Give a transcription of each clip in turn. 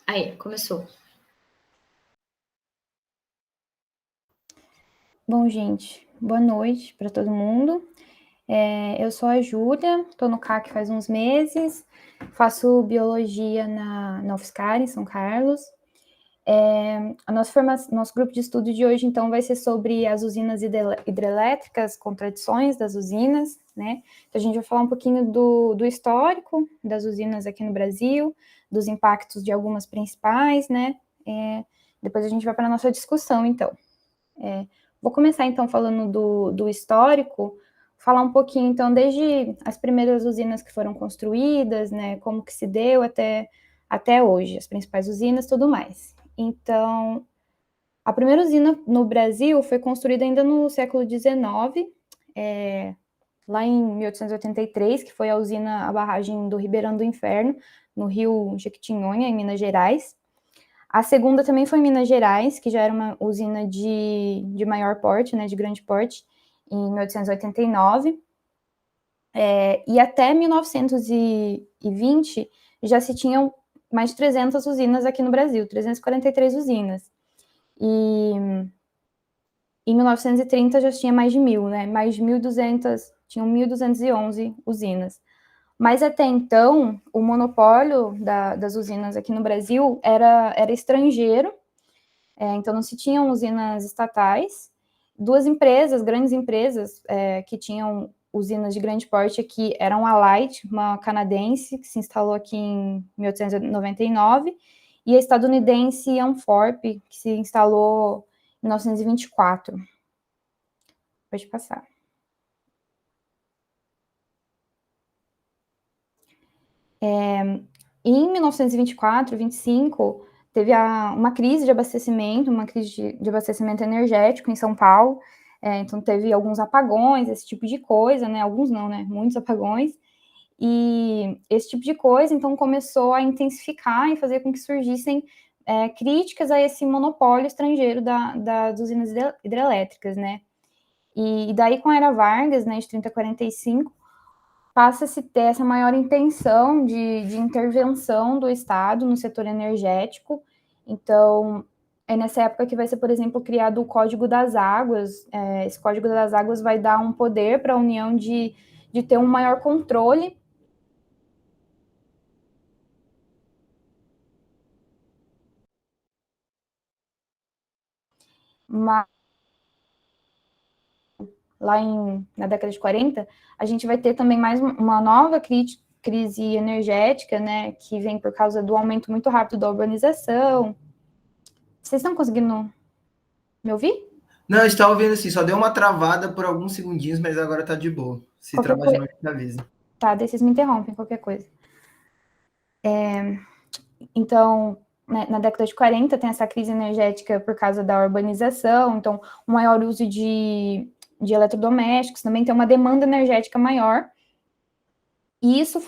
Aí, começou. Bom, gente, boa noite para todo mundo. Eu sou a Júlia, estou no CAC faz uns meses, faço biologia na UFSCar, em São Carlos. Nosso grupo de estudo de hoje, então, vai ser sobre as usinas hidrelétricas, contradições das usinas, né? Então, a gente vai falar um pouquinho do histórico das usinas aqui no Brasil, dos impactos de algumas principais, né? Depois a gente vai para a nossa discussão, então. Vou começar, então, falando do histórico, falar um pouquinho, então, desde as primeiras usinas que foram construídas, né, como que se deu até hoje, as principais usinas, tudo mais. Então, a primeira usina no Brasil foi construída ainda no século XIX, lá em 1883, que foi a barragem do Ribeirão do Inferno, no rio Jequitinhonha, em Minas Gerais. A segunda também foi em Minas Gerais, que já era uma usina de maior porte, né, de grande porte, em 1889. E até 1920 já se tinham mais de 300 usinas aqui no Brasil, 343 usinas. E em 1930 já tinha mais de 1.000, né? Mais de 1.200, tinham 1.211 usinas. Mas até então, o monopólio das usinas aqui no Brasil era estrangeiro. Então, não se tinham usinas estatais. Duas empresas, grandes empresas, que tinham usinas de grande porte aqui, eram a Light, uma canadense, que se instalou aqui em 1899, e a estadunidense Amphorp, que se instalou em 1924. Pode passar. Em 1924, 25, teve uma crise de abastecimento, uma crise de abastecimento energético em São Paulo. Então, teve alguns apagões, esse tipo de coisa, né? Alguns não, né? Muitos apagões. E esse tipo de coisa, então, começou a intensificar e fazer com que surgissem críticas a esse monopólio estrangeiro das usinas hidrelétricas, né? E daí, com a Era Vargas, né, de 30 a 45, passa a se ter essa maior intenção de intervenção do Estado no setor energético. Então, é nessa época que vai ser, por exemplo, criado o Código das Águas. Esse Código das Águas vai dar um poder para a União de ter um maior controle. Mas, lá na década de 40, a gente vai ter também mais uma nova crise energética, né, que vem por causa do aumento muito rápido da urbanização. Vocês estão conseguindo me ouvir? Não, eu estava ouvindo assim, só deu uma travada por alguns segundinhos, mas agora tá de boa. Se Qualquer travar de coisa. novo, me avisa. Tá, daí vocês me interrompem, qualquer coisa. Então, né, na década de 40 tem essa crise energética por causa da urbanização, então o maior uso de eletrodomésticos, também tem uma demanda energética maior, e isso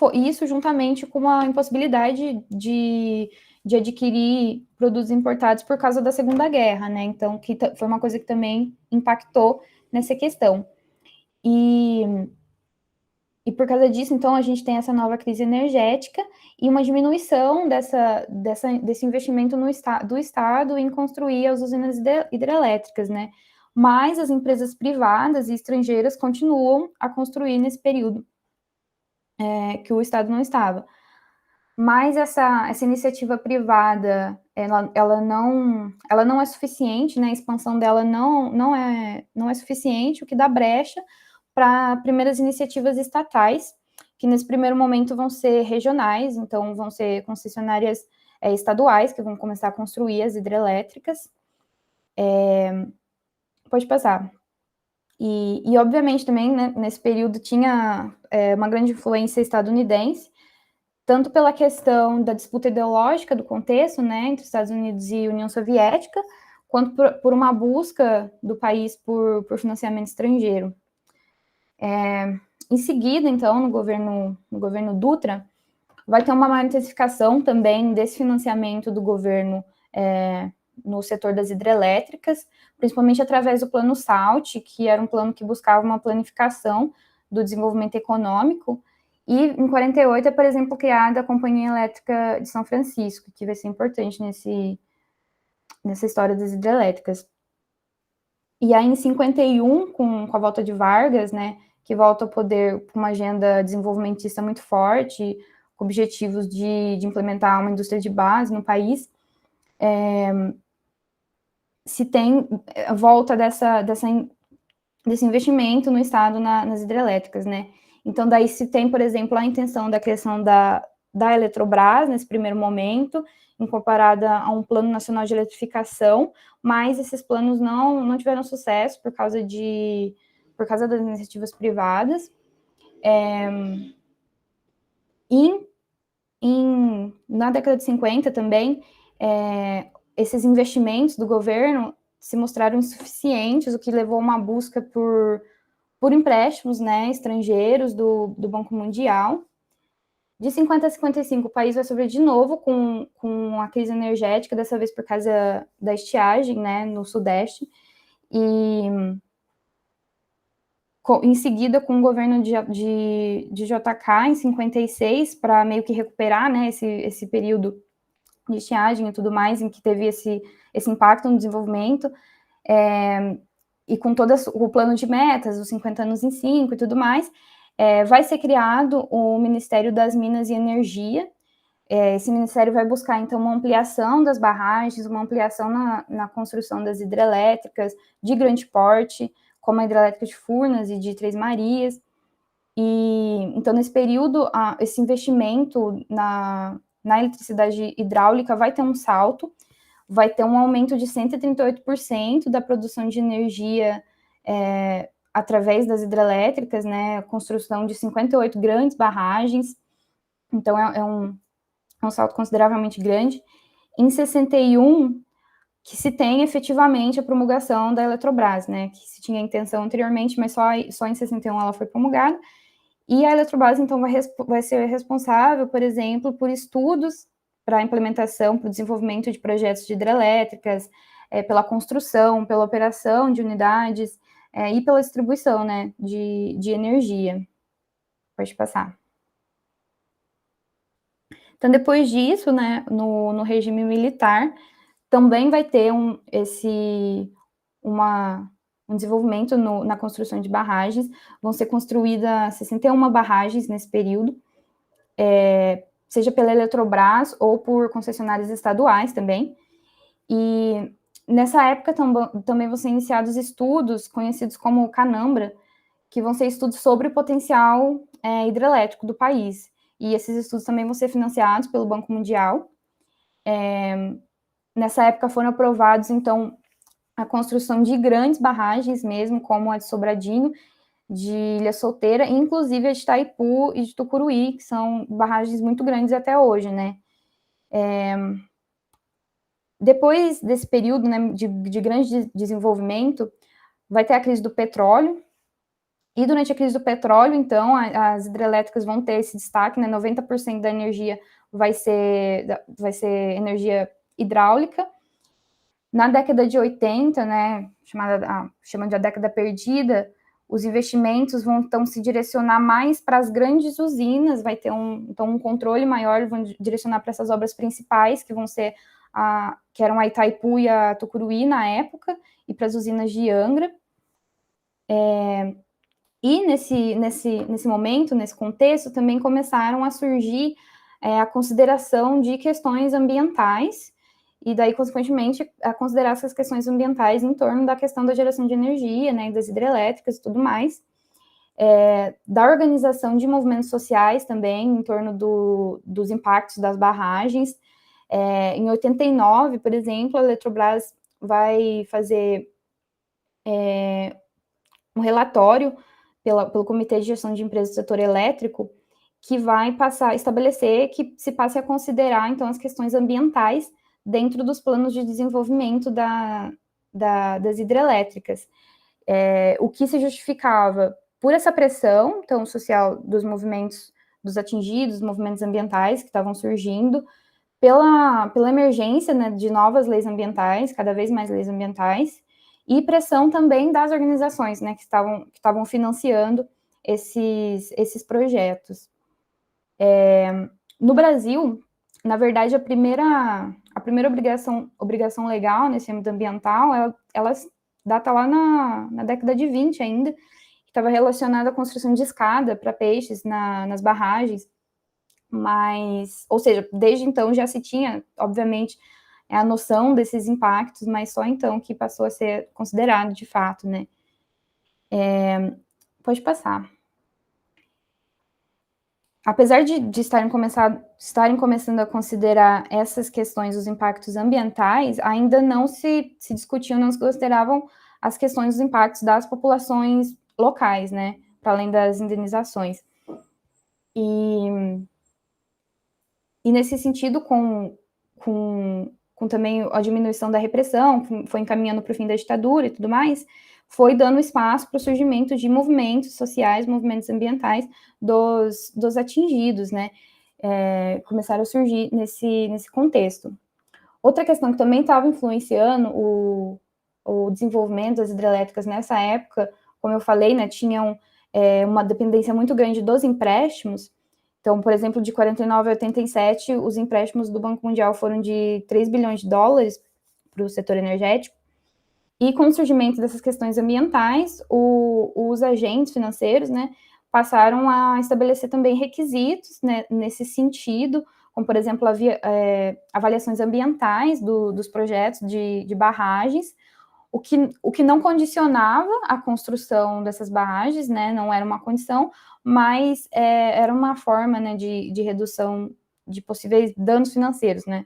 juntamente com a impossibilidade de adquirir produtos importados por causa da Segunda Guerra, né? Então, que foi uma coisa que também impactou nessa questão. E por causa disso, então, a gente tem essa nova crise energética e uma diminuição desse investimento do Estado em construir as usinas hidrelétricas, né? Mas as empresas privadas e estrangeiras continuam a construir nesse período que o Estado não estava. Mas essa iniciativa privada, ela não é suficiente, né? A expansão dela não é suficiente, o que dá brecha para primeiras iniciativas estatais, que nesse primeiro momento vão ser regionais, então vão ser concessionárias estaduais, que vão começar a construir as hidrelétricas. Pode passar. E obviamente, também, né, nesse período tinha uma grande influência estadunidense, tanto pela questão da disputa ideológica do contexto, né, entre Estados Unidos e União Soviética, quanto por uma busca do país por financiamento estrangeiro. Em seguida, então, no governo Dutra, vai ter uma maior intensificação também desse financiamento do governo no setor das hidrelétricas, principalmente através do Plano SALT, que era um plano que buscava uma planificação do desenvolvimento econômico, E em 48 é, por exemplo, criada a Companhia Elétrica de São Francisco, que vai ser importante nessa história das hidrelétricas. E aí, em 51, com a volta de Vargas, né, que volta ao poder com uma agenda desenvolvimentista muito forte, com objetivos de implementar uma indústria de base no país, se tem a volta desse investimento no Estado nas hidrelétricas, né? Então, daí se tem, por exemplo, a intenção da criação da Eletrobras, nesse primeiro momento, em comparada a um plano nacional de eletrificação, mas esses planos não tiveram sucesso por causa das iniciativas privadas. Na década de 50 também, esses investimentos do governo se mostraram insuficientes, o que levou a uma busca por empréstimos, né, estrangeiros do Banco Mundial. De 50 a 55, o país vai sofrer de novo com a crise energética, dessa vez por causa da estiagem, né, no Sudeste, e em seguida com o governo de JK em 56, para meio que recuperar, né, esse período de estiagem e tudo mais, em que teve esse impacto no desenvolvimento, e com todo o plano de metas, os 50 anos em 5 e tudo mais, vai ser criado o Ministério das Minas e Energia. Esse ministério vai buscar, então, uma ampliação das barragens, uma ampliação na construção das hidrelétricas de grande porte, como a hidrelétrica de Furnas e de Três Marias. E, então, nesse período, esse investimento na eletricidade hidráulica vai ter um salto, vai ter um aumento de 138% da produção de energia através das hidrelétricas, né, a construção de 58 grandes barragens, então é um salto consideravelmente grande. Em 61, que se tem efetivamente a promulgação da Eletrobras, né, que se tinha intenção anteriormente, mas só em 61 ela foi promulgada, e a Eletrobras, então, vai ser responsável, por exemplo, por estudos para a implementação, para o desenvolvimento de projetos de hidrelétricas, pela construção, pela operação de unidades, e pela distribuição, né, de energia. Pode passar. Então, depois disso, né, no regime militar, também vai ter um desenvolvimento na construção de barragens. Vão ser construídas 61 barragens nesse período, seja pela Eletrobras ou por concessionárias estaduais também. E nessa época também vão ser iniciados estudos conhecidos como Canambra, que vão ser estudos sobre o potencial hidrelétrico do país. E esses estudos também vão ser financiados pelo Banco Mundial. Nessa época foram aprovados, então, a construção de grandes barragens mesmo, como a de Sobradinho, de Ilha Solteira, inclusive a de Itaipu e de Tucuruí, que são barragens muito grandes até hoje, né? Depois desse período, né, de grande desenvolvimento, vai ter a crise do petróleo, e durante a crise do petróleo, então, as hidrelétricas vão ter esse destaque, né, 90% da energia vai ser energia hidráulica. Na década de 80, né, chamando de a década perdida, os investimentos vão, então, se direcionar mais para as grandes usinas, vai ter um controle maior, vão direcionar para essas obras principais, que vão ser que eram a Itaipu e a Tucuruí na época, e para as usinas de Angra. E nesse momento, nesse contexto, também começaram a surgir a consideração de questões ambientais, e daí, consequentemente, a considerar essas questões ambientais em torno da questão da geração de energia, né, das hidrelétricas e tudo mais, da organização de movimentos sociais também, em torno dos impactos das barragens. Em 89, por exemplo, a Eletrobras vai fazer um relatório pelo Comitê de Gestão de Empresas do Setor Elétrico, que vai estabelecer que se passe a considerar, então, as questões ambientais dentro dos planos de desenvolvimento das hidrelétricas. O que se justificava por essa pressão, então, social dos movimentos dos atingidos, movimentos ambientais que estavam surgindo, pela emergência, né, de novas leis ambientais, cada vez mais leis ambientais, e pressão também das organizações, né, que estavam financiando esses projetos. No Brasil, na verdade, a primeira obrigação legal nesse âmbito ambiental, ela data lá na década de 20 ainda, que estava relacionada à construção de escada para peixes nas barragens, mas, ou seja, desde então já se tinha, obviamente, a noção desses impactos, mas só então que passou a ser considerado de fato, né? Pode passar. Apesar de estarem começando a considerar essas questões, os impactos ambientais, ainda não se discutiam, não se consideravam as questões dos impactos das populações locais, né? Para além das indenizações. E nesse sentido, com também a diminuição da repressão, que foi encaminhando para o fim da ditadura e tudo mais, foi dando espaço para o surgimento de movimentos sociais, movimentos ambientais dos atingidos, né? Começaram a surgir nesse contexto. Outra questão que também estava influenciando o desenvolvimento das hidrelétricas nessa época, como eu falei, né, tinham uma dependência muito grande dos empréstimos. Então, por exemplo, de 49 a 87, os empréstimos do Banco Mundial foram de 3 bilhões de dólares para o setor energético. E com o surgimento dessas questões ambientais, os agentes financeiros, né, passaram a estabelecer também requisitos, né, nesse sentido, como, por exemplo, avaliações ambientais dos projetos de barragens, o que não condicionava a construção dessas barragens, né, não era uma condição, mas era uma forma, né, de redução de possíveis danos financeiros, né.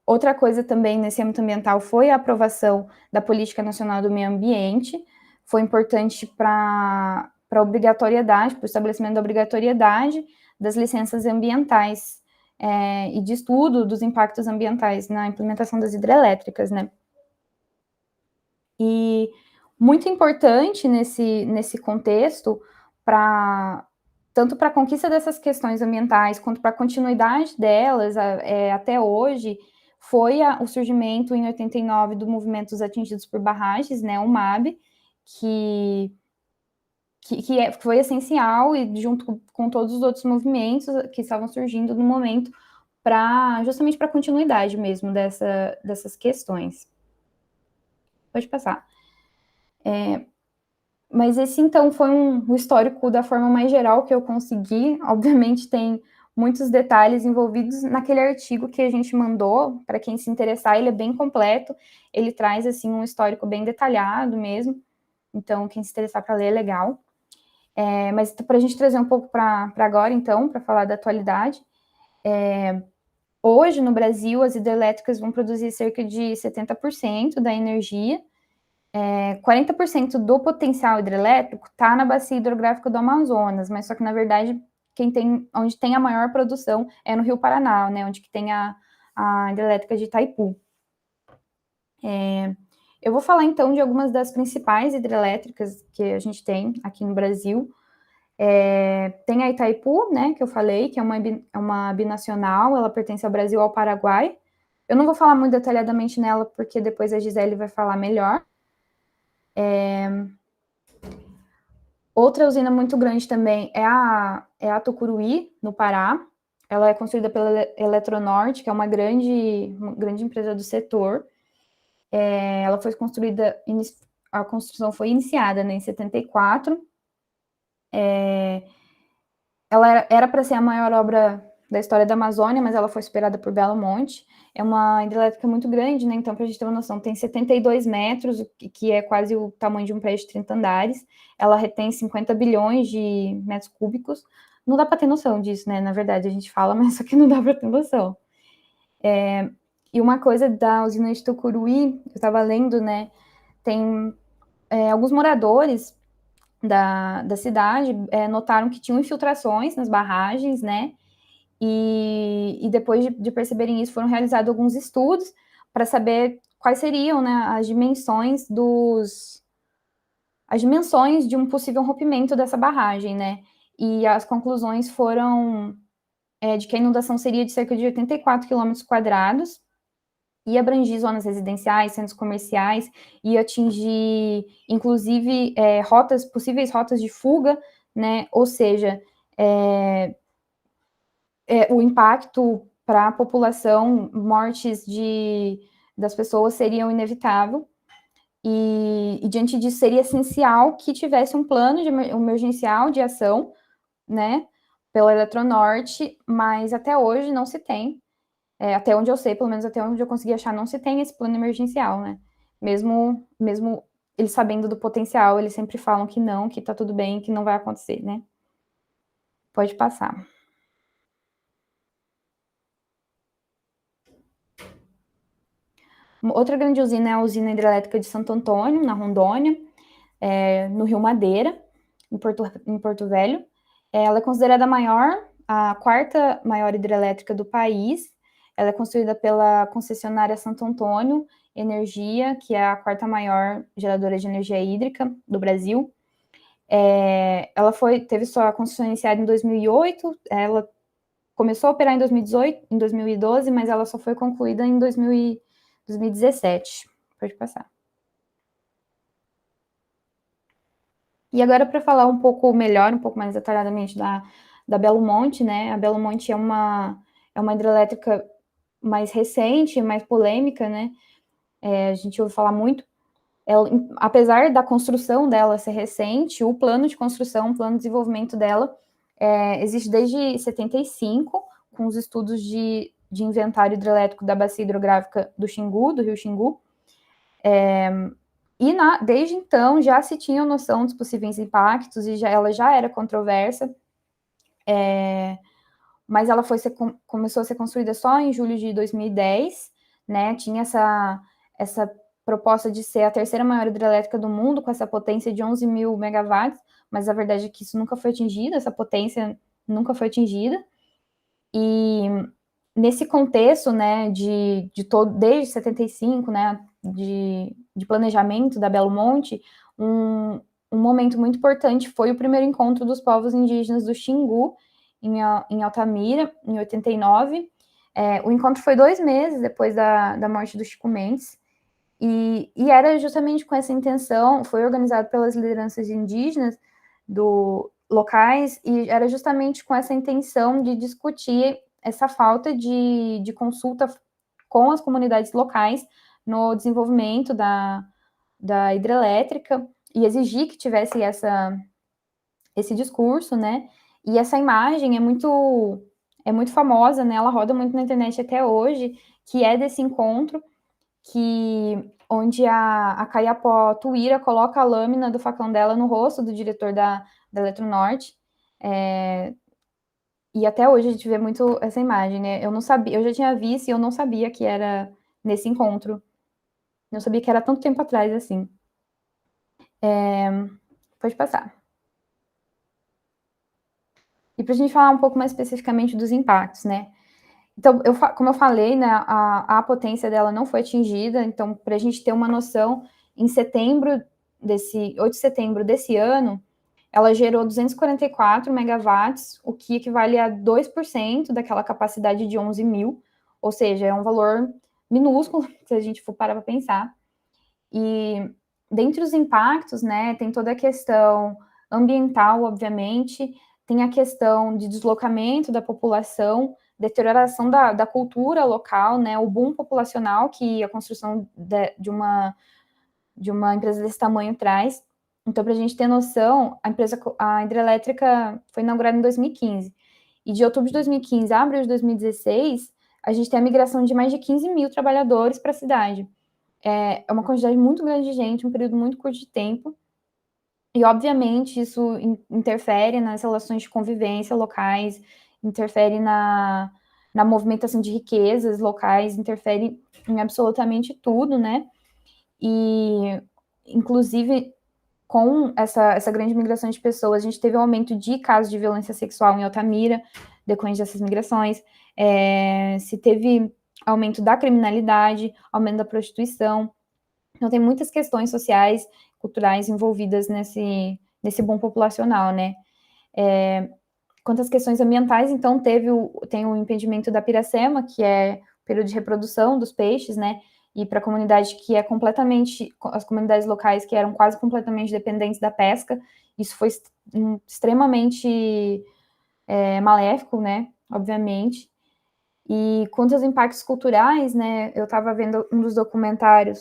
Outra coisa também nesse âmbito ambiental foi a aprovação da Política Nacional do Meio Ambiente, foi importante para a obrigatoriedade, para o estabelecimento da obrigatoriedade das licenças ambientais e de estudo dos impactos ambientais na implementação das hidrelétricas, né. E muito importante nesse contexto, tanto para a conquista dessas questões ambientais, quanto para a continuidade delas até hoje, foi o surgimento em 89 do Movimento dos Atingidos por Barragens, né, o MAB, que foi essencial e junto com todos os outros movimentos que estavam surgindo no momento, justamente para a continuidade mesmo dessas questões. Pode passar. Mas esse, então, foi um histórico da forma mais geral que eu consegui. Obviamente, tem muitos detalhes envolvidos naquele artigo que a gente mandou. Para quem se interessar, ele é bem completo. Ele traz, assim, um histórico bem detalhado mesmo. Então, quem se interessar para ler é legal. Mas para a gente trazer um pouco para agora, então, para falar da atualidade. Hoje, no Brasil, as hidrelétricas vão produzir cerca de 70% da energia. 40% do potencial hidrelétrico está na bacia hidrográfica do Amazonas, mas só que, na verdade, onde tem a maior produção é no Rio Paraná, né, onde que tem a hidrelétrica de Itaipu. Eu vou falar, então, de algumas das principais hidrelétricas que a gente tem aqui no Brasil. Tem a Itaipu, né, que eu falei, que é uma binacional, ela pertence ao Brasil e ao Paraguai. Eu não vou falar muito detalhadamente nela, porque depois a Gisele vai falar melhor. Outra usina muito grande também é a Tucuruí, no Pará. Ela é construída pela Eletronorte, que é uma grande empresa do setor. Ela foi construída, a construção foi iniciada, né, em 74. Ela era para ser a maior obra da história da Amazônia, mas ela foi superada por Belo Monte. É uma hidrelétrica muito grande, né? Então, para a gente ter uma noção, tem 72 metros, que é quase o tamanho de um prédio de 30 andares. Ela retém 50 bilhões de metros cúbicos. Não dá para ter noção disso, né? Na verdade, a gente fala, mas só que não dá para ter noção. E uma coisa da usina de Tucuruí, eu estava lendo, né? Tem alguns moradores da cidade notaram que tinham infiltrações nas barragens, né? E depois de perceberem isso, foram realizados alguns estudos para saber quais seriam, né, as dimensões de um possível rompimento dessa barragem, né? E as conclusões foram de que a inundação seria de cerca de 84 quilômetros quadrados, ia abranger zonas residenciais, centros comerciais, ia atingir, inclusive, possíveis rotas de fuga, né? Ou seja, o impacto para a população, mortes das pessoas seriam inevitável. E diante disso, seria essencial que tivesse um plano emergencial de ação, né, pela Eletronorte, mas até hoje não se tem. Até onde eu sei, pelo menos até onde eu consegui achar, não se tem esse plano emergencial, né? Mesmo eles sabendo do potencial, eles sempre falam que não, que tá tudo bem, que não vai acontecer, né? Pode passar. Outra grande usina é a usina hidrelétrica de Santo Antônio, na Rondônia, no Rio Madeira, em Porto Velho. Ela é considerada a quarta maior hidrelétrica do país. Ela é construída pela concessionária Santo Antônio Energia, que é a quarta maior geradora de energia hídrica do Brasil. Ela teve sua construção iniciada em 2008, ela começou a operar em 2018, em 2012, mas ela só foi concluída em 2017. Pode passar. E agora, para falar um pouco melhor, um pouco mais detalhadamente da Belo Monte, né? A Belo Monte é uma hidrelétrica mais recente, mais polêmica, né? A gente ouve falar muito. Apesar da construção dela ser recente, o plano de construção, o plano de desenvolvimento dela existe desde 75, com os estudos de inventário hidrelétrico da bacia hidrográfica do Xingu, do rio Xingu. E desde então já se tinha noção dos possíveis impactos e ela já era controversa, mas ela começou a ser construída só em julho de 2010, né? Tinha essa proposta de ser a terceira maior hidrelétrica do mundo, com essa potência de 11 mil megawatts, mas a verdade é que isso nunca foi atingido, essa potência nunca foi atingida. E nesse contexto, né, desde 75, né, de planejamento da Belo Monte, um momento muito importante foi o primeiro encontro dos povos indígenas do Xingu, em Altamira, em 89. O encontro foi 2 meses depois da morte do Chico Mendes, e era justamente com essa intenção, foi organizado pelas lideranças indígenas locais, e era justamente com essa intenção de discutir essa falta de consulta com as comunidades locais no desenvolvimento da hidrelétrica, e exigir que tivesse esse discurso, né? E essa imagem é muito famosa, né? Ela roda muito na internet até hoje, que é desse encontro, onde a Caiapó Tuíra coloca a lâmina do facão dela no rosto do diretor da Eletronorte. E até hoje a gente vê muito essa imagem, né? Eu não sabia, eu já tinha visto e eu não sabia que era nesse encontro. Não sabia que era tanto tempo atrás assim. Pode passar. E para a gente falar um pouco mais especificamente dos impactos, né? Então, como eu falei, né, a potência dela não foi atingida. Então, para a gente ter uma noção, em 8 de setembro desse ano, ela gerou 244 megawatts, o que equivale a 2% daquela capacidade de 11 mil, ou seja, é um valor minúsculo, se a gente for parar para pensar. E dentre os impactos, né, tem toda a questão ambiental, obviamente, tem a questão de deslocamento da população, deterioração da cultura local, né, o boom populacional que a construção de uma empresa desse tamanho traz. Então, para a gente ter noção, a hidrelétrica foi inaugurada em 2015. E de outubro de 2015 a abril de 2016, a gente tem a migração de mais de 15 mil trabalhadores para a cidade. É uma quantidade muito grande de gente, um período muito curto de tempo. E, obviamente, isso interfere nas relações de convivência locais, interfere na movimentação de riquezas locais, interfere em absolutamente tudo, né? E, inclusive, com essa grande migração de pessoas, a gente teve um aumento de casos de violência sexual em Altamira, decorrente dessas migrações. Se teve aumento da criminalidade, aumento da prostituição. Então, tem muitas questões sociais, culturais envolvidas nesse boom populacional, né? Quanto às questões ambientais, então, tem o impedimento da piracema, que é o período de reprodução dos peixes, né? e para a comunidade que é completamente, as comunidades locais que eram quase completamente dependentes da pesca, isso foi extremamente maléfico, né, obviamente. E quanto aos impactos culturais, né, eu estava vendo um dos documentário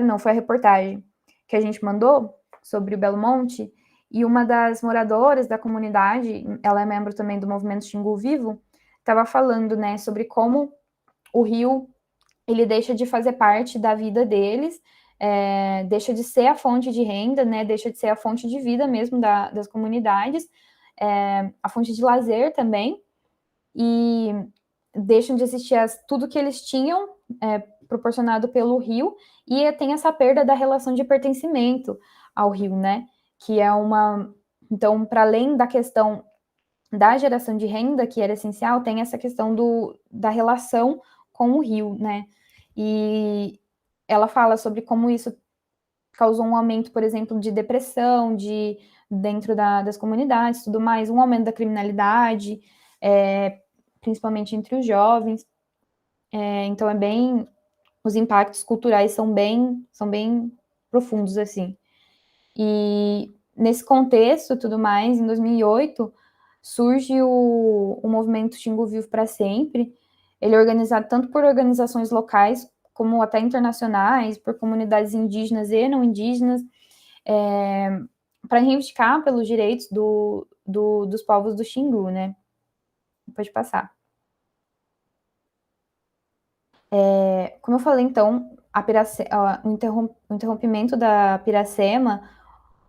não, foi a reportagem que a gente mandou sobre o Belo Monte, e uma das moradoras da comunidade, ela é membro também do movimento Xingu Vivo, estava falando, né, sobre como o rio, ele deixa de fazer parte da vida deles, deixa de ser a fonte de renda, né, deixa de ser a fonte de vida mesmo das comunidades, a fonte de lazer também, e deixam de existir tudo que eles tinham proporcionado pelo rio, e tem essa perda da relação de pertencimento ao rio, né? Que é uma. Então, para além da questão da geração de renda, que era essencial, tem essa questão da relação com o rio, né? E ela fala sobre como isso causou um aumento, por exemplo, de depressão, dentro das comunidades, tudo mais, um aumento da criminalidade, principalmente entre os jovens. Então os impactos culturais são bem profundos, assim. E nesse contexto, tudo mais, em 2008, surge o movimento Xingu Vivo para Sempre. Ele é organizado tanto por organizações locais, como até internacionais, por comunidades indígenas e não indígenas, para reivindicar pelos direitos dos povos do Xingu, né? Pode passar. Como eu falei, então, o interrompimento da Piracema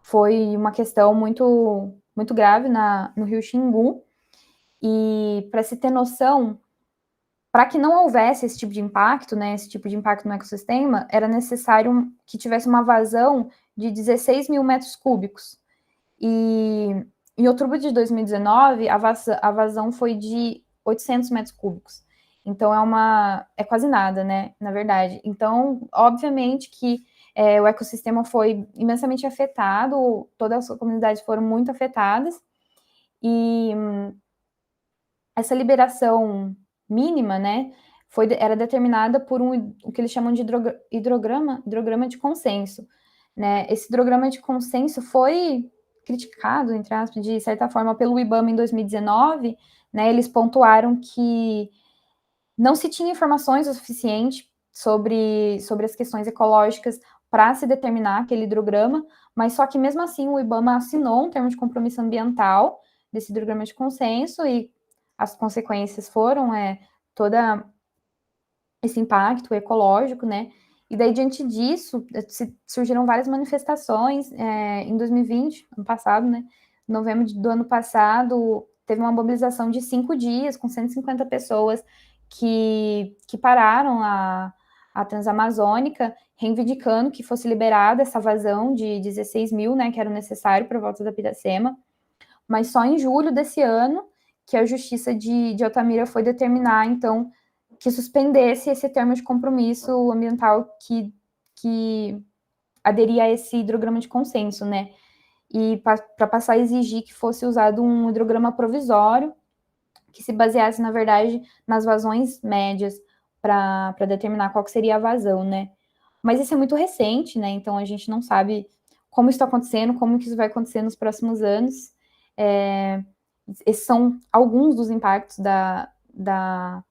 foi uma questão muito grave no rio Xingu. E para se ter noção, para que não houvesse esse tipo de impacto, né, esse tipo de impacto no ecossistema, era necessário que tivesse uma vazão de 16 mil metros cúbicos. E em outubro de 2019, a vazão foi de 800 metros cúbicos. Então, é quase nada, né, na verdade. Então, obviamente que o ecossistema foi imensamente afetado, todas as comunidades foram muito afetadas, e essa liberação mínima, né, era determinada por o que eles chamam de hidrograma de consenso, né? Esse hidrograma de consenso foi criticado, entre aspas, de certa forma, pelo IBAMA em 2019, né? Eles pontuaram que não se tinha informações o suficiente sobre as questões ecológicas para se determinar aquele hidrograma, mas só que mesmo assim o IBAMA assinou um termo de compromisso ambiental desse hidrograma de consenso, e as consequências foram todo esse impacto ecológico, né? E daí, diante disso, surgiram várias manifestações em 2020, ano passado, né? Em novembro do ano passado, teve uma mobilização de 5 dias, com 150 pessoas que pararam a Transamazônica, reivindicando que fosse liberada essa vazão de 16 mil, né? Que era necessário para a volta da Piracema. Mas só em julho desse ano que a Justiça de Altamira foi determinar, então, que suspendesse esse termo de compromisso ambiental que aderia a esse hidrograma de consenso, né? E para passar a exigir que fosse usado um hidrograma provisório que se baseasse, na verdade, nas vazões médias para determinar qual que seria a vazão, né? Mas isso é muito recente, né? Então a gente não sabe como isso está acontecendo, como que isso vai acontecer nos próximos anos. Esses são alguns dos impactos da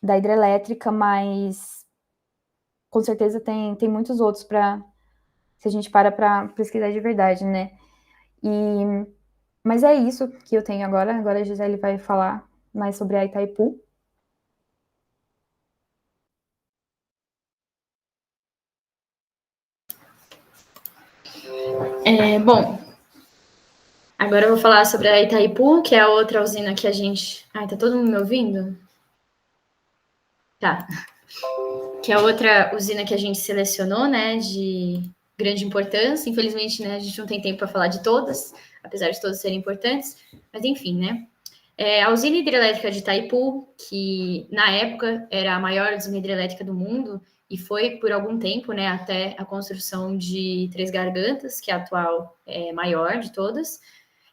hidrelétrica, mas com certeza tem muitos outros se a gente para pesquisar de verdade, né? Mas é isso que eu tenho agora. Agora a Gisele vai falar mais sobre a Itaipu. Bom, agora eu vou falar sobre a Itaipu, que é a outra usina que a gente... Ai, tá todo mundo me ouvindo? Tá. Que é a outra usina que a gente selecionou, né, de grande importância. Infelizmente, né, a gente não tem tempo para falar de todas, apesar de todas serem importantes. Mas, enfim, né. A usina hidrelétrica de Itaipu, que na época era a maior usina hidrelétrica do mundo, e foi por algum tempo, né, até a construção de Três Gargantas, que é a atual maior de todas.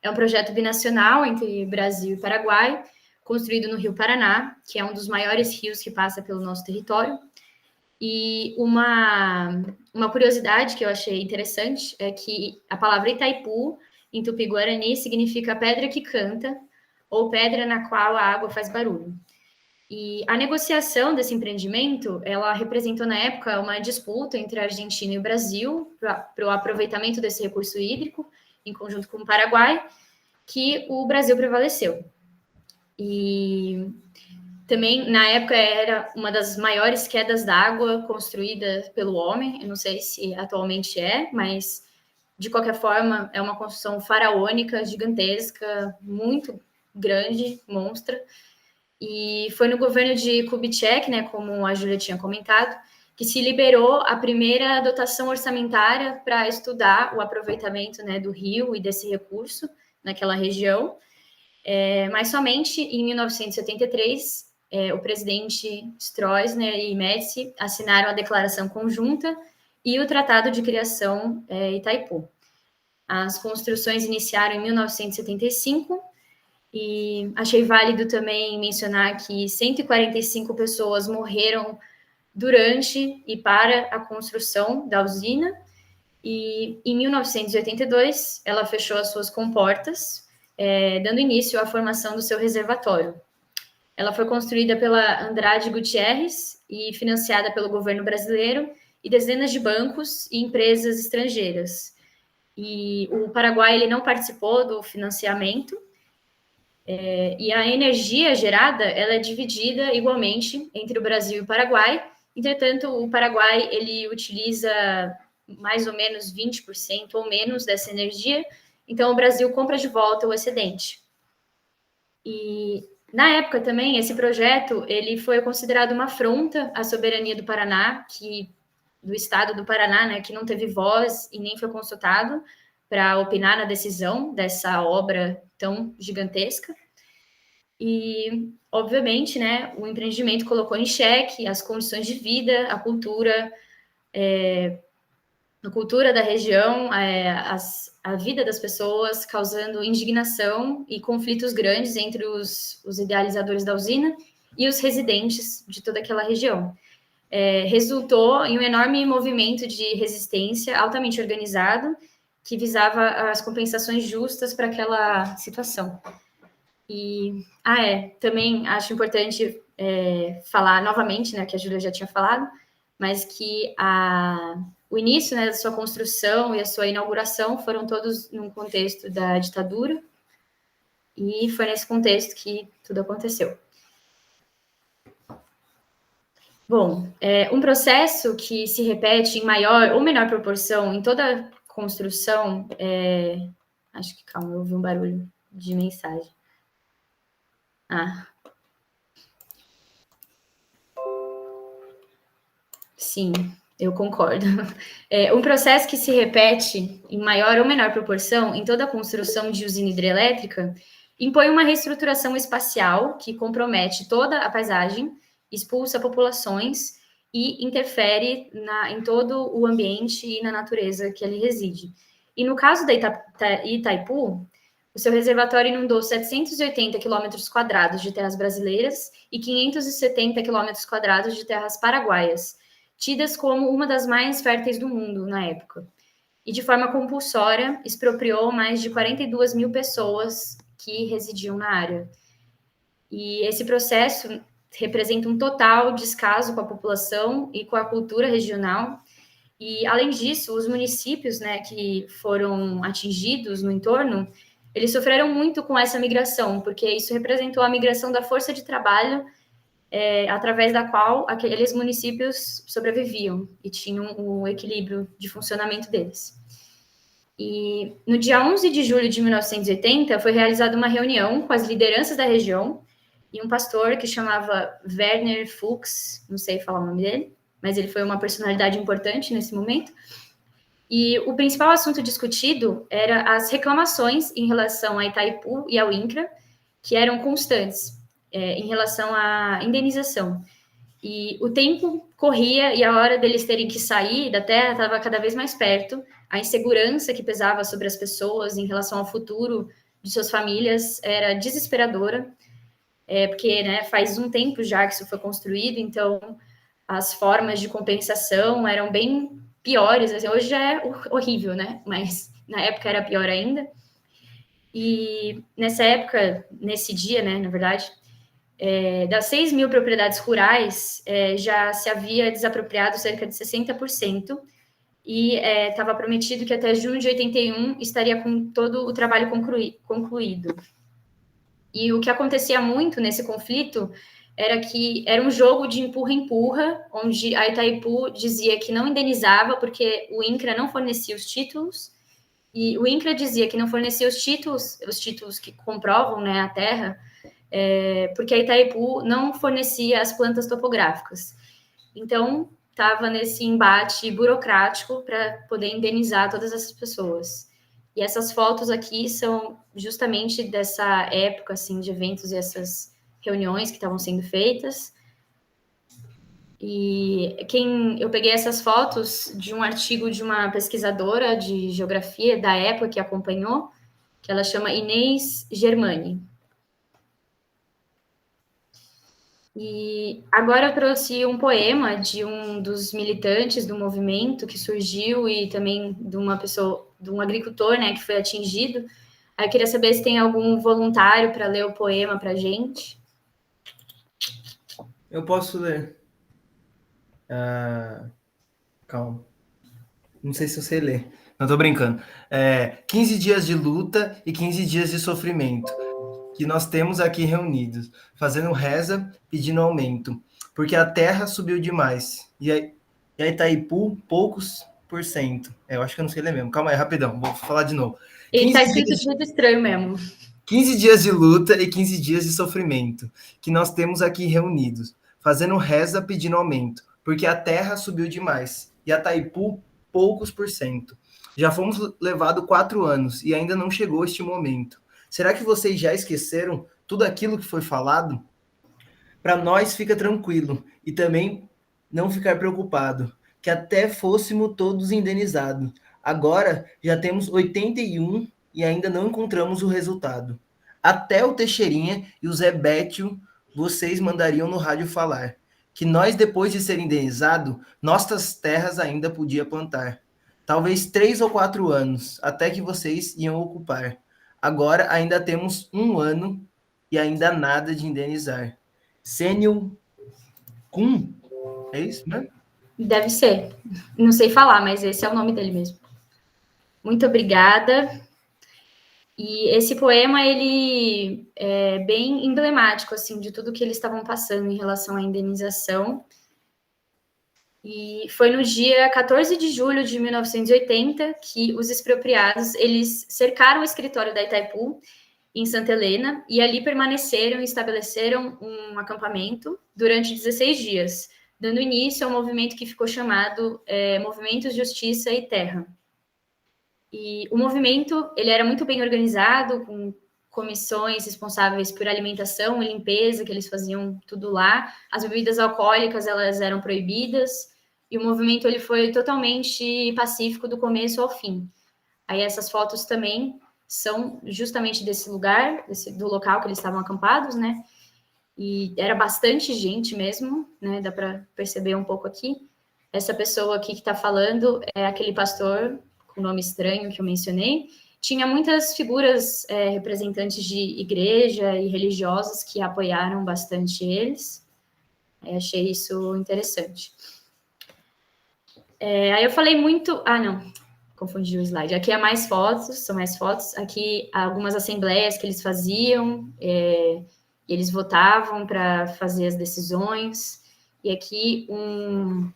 É um projeto binacional entre Brasil e Paraguai, construído no Rio Paraná, que é um dos maiores rios que passa pelo nosso território. E uma curiosidade que eu achei interessante é que a palavra Itaipu, em Tupi-Guarani, significa pedra que canta, ou pedra na qual a água faz barulho. E a negociação desse empreendimento, ela representou na época uma disputa entre a Argentina e o Brasil para o aproveitamento desse recurso hídrico, em conjunto com o Paraguai, que o Brasil prevaleceu. E também, na época, era uma das maiores quedas d'água construída pelo homem. Eu não sei se atualmente é, mas, de qualquer forma, é uma construção faraônica, gigantesca, muito grande, monstra. E foi no governo de Kubitschek, né, como a Júlia tinha comentado, que se liberou a primeira dotação orçamentária para estudar o aproveitamento, né, do rio e desse recurso naquela região. Mas somente em 1973, o presidente Stroessner e Médici assinaram a declaração conjunta e o Tratado de Criação Itaipu. As construções iniciaram em 1975 e achei válido também mencionar que 145 pessoas morreram durante e para a construção da usina, e em 1982 ela fechou as suas comportas, dando início à formação do seu reservatório. Ela foi construída pela Andrade Gutierrez e financiada pelo governo brasileiro e dezenas de bancos e empresas estrangeiras. E o Paraguai ele não participou do financiamento, e a energia gerada ela é dividida igualmente entre o Brasil e o Paraguai. Entretanto, o Paraguai ele utiliza mais ou menos 20% ou menos dessa energia, então o Brasil compra de volta o excedente. E na época também esse projeto ele foi considerado uma afronta à soberania do Paraná, do estado do Paraná, né, que não teve voz e nem foi consultado para opinar na decisão dessa obra tão gigantesca. E, obviamente, né, o empreendimento colocou em xeque as condições de vida, a cultura da região, a vida das pessoas, causando indignação e conflitos grandes entre os idealizadores da usina e os residentes de toda aquela região. Resultou em um enorme movimento de resistência altamente organizado que visava as compensações justas para aquela situação. E, também acho importante falar novamente, né, que a Júlia já tinha falado, mas que o início, né, da sua construção e a sua inauguração foram todos num contexto da ditadura, e foi nesse contexto que tudo aconteceu. Bom, um processo que se repete em maior ou menor proporção em toda construção, acho que, calma, eu ouvi um barulho de mensagem. Sim, eu concordo. Um processo que se repete em maior ou menor proporção em toda a construção de usina hidrelétrica impõe uma reestruturação espacial que compromete toda a paisagem, expulsa populações e interfere em todo o ambiente e na natureza que ali reside. E no caso da Itaipu, o seu reservatório inundou 780 quilômetros quadrados de terras brasileiras e 570 quilômetros quadrados de terras paraguaias, tidas como uma das mais férteis do mundo na época. E de forma compulsória, expropriou mais de 42 mil pessoas que residiam na área. E esse processo representa um total descaso com a população e com a cultura regional. E, além disso, os municípios, né, que foram atingidos no entorno, eles sofreram muito com essa migração, porque isso representou a migração da força de trabalho através da qual aqueles municípios sobreviviam e tinham o equilíbrio de funcionamento deles. E no dia 11 de julho de 1980, foi realizada uma reunião com as lideranças da região e um pastor que chamava Werner Fuchs, não sei falar o nome dele, mas ele foi uma personalidade importante nesse momento. E o principal assunto discutido era as reclamações em relação a Itaipu e ao INCRA, que eram constantes em relação à indenização. E o tempo corria e a hora deles terem que sair da terra estava cada vez mais perto. A insegurança que pesava sobre as pessoas em relação ao futuro de suas famílias era desesperadora, porque, né, faz um tempo já que isso foi construído, então as formas de compensação eram bem piores, assim, hoje já é horrível, né? Mas na época era pior ainda. E nessa época, nesse dia, né, na verdade, das 6 mil propriedades rurais, já se havia desapropriado cerca de 60%, e estava prometido que até junho de 81 estaria com todo o trabalho concluído. E o que acontecia muito nesse conflito era que era um jogo de empurra-empurra, onde a Itaipu dizia que não indenizava porque o INCRA não fornecia os títulos, e o INCRA dizia que não fornecia os títulos que comprovam, né, a terra, porque a Itaipu não fornecia as plantas topográficas. Então, estava nesse embate burocrático para poder indenizar todas essas pessoas. E essas fotos aqui são justamente dessa época, assim, de eventos e essas reuniões que estavam sendo feitas. E eu peguei essas fotos de um artigo de uma pesquisadora de geografia da época que acompanhou, que ela chama Inês Germani. E agora eu trouxe um poema de um dos militantes do movimento que surgiu e também de uma pessoa, de um agricultor, né, que foi atingido. Aí eu queria saber se tem algum voluntário para ler o poema para a gente. Eu posso ler. Calma. Não sei se eu sei ler. Não, tô brincando. 15 dias de luta e 15 dias de sofrimento que nós temos aqui reunidos, fazendo reza, pedindo aumento, porque a terra subiu demais, e a Itaipu, poucos por cento. Eu acho que eu não sei ler mesmo. Calma aí, rapidão, vou falar de novo. Ele tá escrito de jeito estranho mesmo. 15 dias de luta e 15 dias de sofrimento, que nós temos aqui reunidos, fazendo reza, pedindo aumento, porque a terra subiu demais, e a Itaipu, poucos por cento. Já fomos levados 4 anos, e ainda não chegou este momento. Será que vocês já esqueceram tudo aquilo que foi falado? Para nós fica tranquilo e também não ficar preocupado, que até fôssemos todos indenizados. Agora já temos 81 e ainda não encontramos o resultado. Até o Teixeirinha e o Zé Bétio vocês mandariam no rádio falar que nós, depois de ser indenizado, nossas terras ainda podia plantar. Talvez 3 ou 4 anos, até que vocês iam ocupar. Agora ainda temos 1 ano e ainda nada de indenizar. Sênio Kun, é isso, né? Deve ser. Não sei falar, mas esse é o nome dele mesmo. Muito obrigada. E esse poema, ele é bem emblemático, assim, de tudo que eles estavam passando em relação à indenização. E foi no dia 14 de julho de 1980 que os expropriados, eles cercaram o escritório da Itaipu, em Santa Helena, e ali permaneceram e estabeleceram um acampamento durante 16 dias, dando início ao movimento que ficou chamado Movimento Justiça e Terra. E o movimento, ele era muito bem organizado, com comissões responsáveis por alimentação e limpeza, que eles faziam tudo lá. As bebidas alcoólicas, elas eram proibidas, e o movimento, ele foi totalmente pacífico do começo ao fim. Aí essas fotos também são justamente desse lugar, do local que eles estavam acampados, né? E era bastante gente mesmo, né? Dá para perceber um pouco aqui. Essa pessoa aqui que está falando é aquele pastor com nome estranho que eu mencionei. Tinha muitas figuras representantes de igreja e religiosas que apoiaram bastante eles. Achei isso interessante. Aí eu falei muito... Ah, não. Confundi o slide. Aqui é mais fotos, são mais fotos. Aqui algumas assembleias que eles faziam, eles votavam para fazer as decisões. E aqui um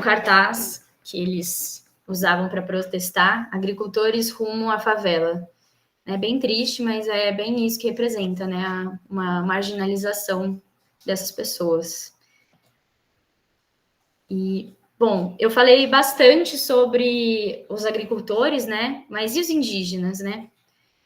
cartaz que eles usavam para protestar, agricultores rumo à favela. É bem triste, mas é bem isso que representa, né? Uma marginalização dessas pessoas. E... Bom, eu falei bastante sobre os agricultores, né? Mas e os indígenas, né?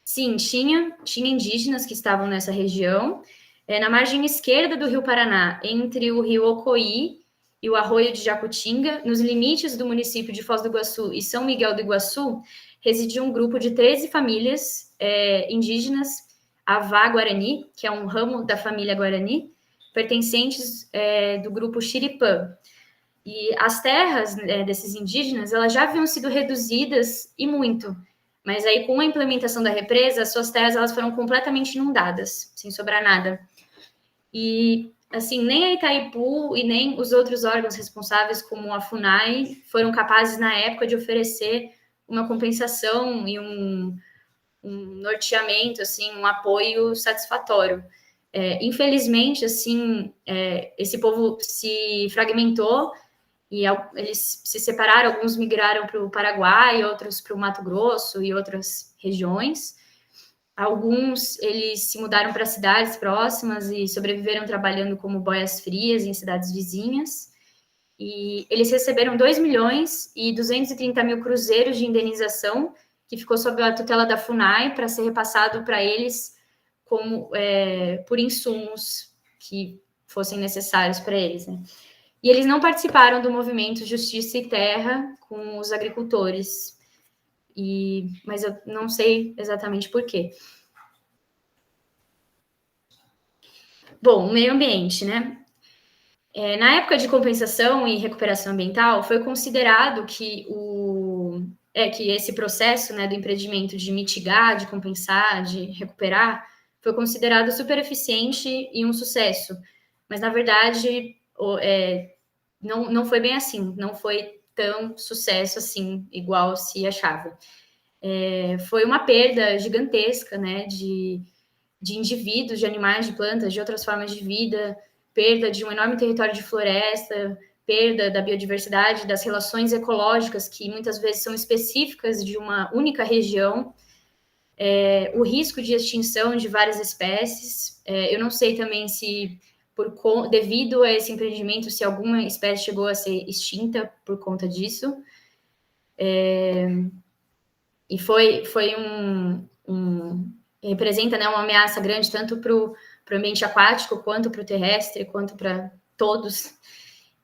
Sim, tinha indígenas que estavam nessa região, na margem esquerda do Rio Paraná, entre o Rio Ocoí e o Arroio de Jacutinga, nos limites do município de Foz do Iguaçu e São Miguel do Iguaçu, residia um grupo de 13 famílias indígenas, Avá Guarani, que é um ramo da família Guarani, pertencentes do grupo Xiripã. E as terras desses indígenas, elas já haviam sido reduzidas e muito, mas aí com a implementação da represa, as suas terras elas foram completamente inundadas, sem sobrar nada. E assim, nem a Itaipu e nem os outros órgãos responsáveis, como a FUNAI, foram capazes na época de oferecer uma compensação e um norteamento, assim, um apoio satisfatório. Infelizmente, assim, esse povo se fragmentou e eles se separaram, alguns migraram para o Paraguai, outros para o Mato Grosso e outras regiões. Alguns, eles se mudaram para cidades próximas e sobreviveram trabalhando como boias frias em cidades vizinhas. E eles receberam 2 milhões e 230 mil cruzeiros de indenização, que ficou sob a tutela da FUNAI, para ser repassado para eles como por insumos que fossem necessários para eles, né? E eles não participaram do movimento Justiça e Terra com os agricultores, mas eu não sei exatamente por quê. Bom, o meio ambiente, né? Na época de compensação e recuperação ambiental, foi considerado que que esse processo, né, do empreendimento de mitigar, de compensar, de recuperar, foi considerado super eficiente e um sucesso. Mas, na verdade, não foi bem assim, não foi tão sucesso assim, igual se achava. Foi uma perda gigantesca, né, de indivíduos, de animais, de plantas, de outras formas de vida, perda de um enorme território de floresta, perda da biodiversidade, das relações ecológicas, que muitas vezes são específicas de uma única região, o risco de extinção de várias espécies. Eu não sei também se, devido a esse empreendimento, se alguma espécie chegou a ser extinta por conta disso. E foi representa, né, uma ameaça grande tanto para o ambiente aquático, quanto para o terrestre, quanto para todos.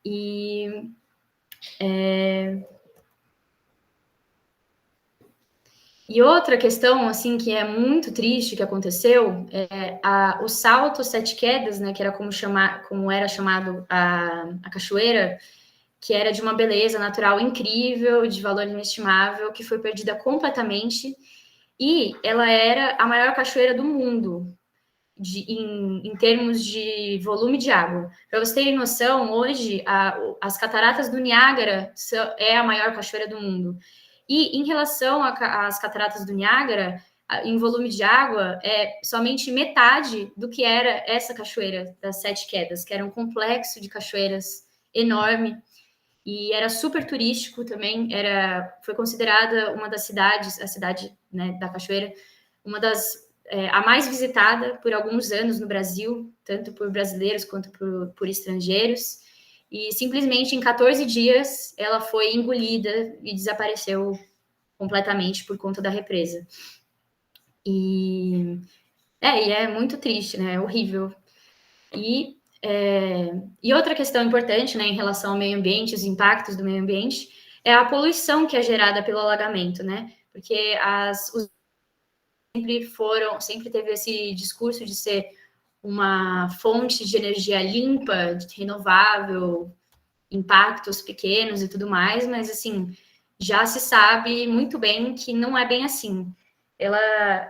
E outra questão, assim, que é muito triste que aconteceu, o salto Sete Quedas, né, que era como era chamado a cachoeira, que era de uma beleza natural incrível, de valor inestimável, que foi perdida completamente, e ela era a maior cachoeira do mundo, em termos de volume de água. Para vocês terem noção, hoje, as cataratas do Niágara é a maior cachoeira do mundo. E em relação às cataratas do Niágara, em volume de água, é somente metade do que era essa cachoeira das Sete Quedas, que era um complexo de cachoeiras enorme, e era super turístico também, foi considerada uma das cidades, a cidade, né, da cachoeira, uma das a mais visitada por alguns anos no Brasil, tanto por brasileiros quanto por estrangeiros, e simplesmente em 14 dias ela foi engolida e desapareceu completamente por conta da represa. E é muito triste, né? É horrível. E outra questão importante, né, em relação ao meio ambiente, os impactos do meio ambiente, é a poluição que é gerada pelo alagamento, né? Porque sempre teve esse discurso de ser uma fonte de energia limpa, renovável, impactos pequenos e tudo mais, mas assim, já se sabe muito bem que não é bem assim. Ela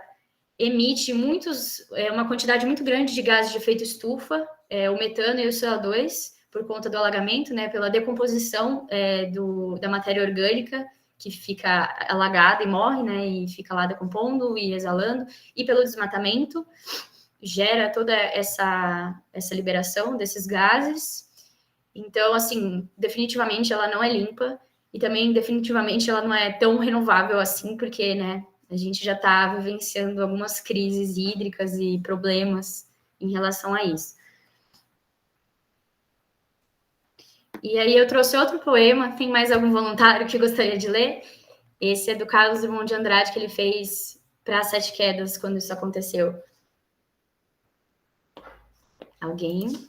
emite uma quantidade muito grande de gases de efeito estufa, o metano e o CO2, por conta do alagamento, né, pela decomposição da matéria orgânica, que fica alagada e morre, né, e fica lá decompondo e exalando, e pelo desmatamento, gera toda essa liberação desses gases. Então, assim, definitivamente ela não é limpa, e também definitivamente ela não é tão renovável assim, porque, né, a gente já está vivenciando algumas crises hídricas e problemas em relação a isso. E aí eu trouxe outro poema. Tem mais algum voluntário que gostaria de ler? Esse é do Carlos Drummond de Andrade, que ele fez para as Sete Quedas, quando isso aconteceu. Alguém?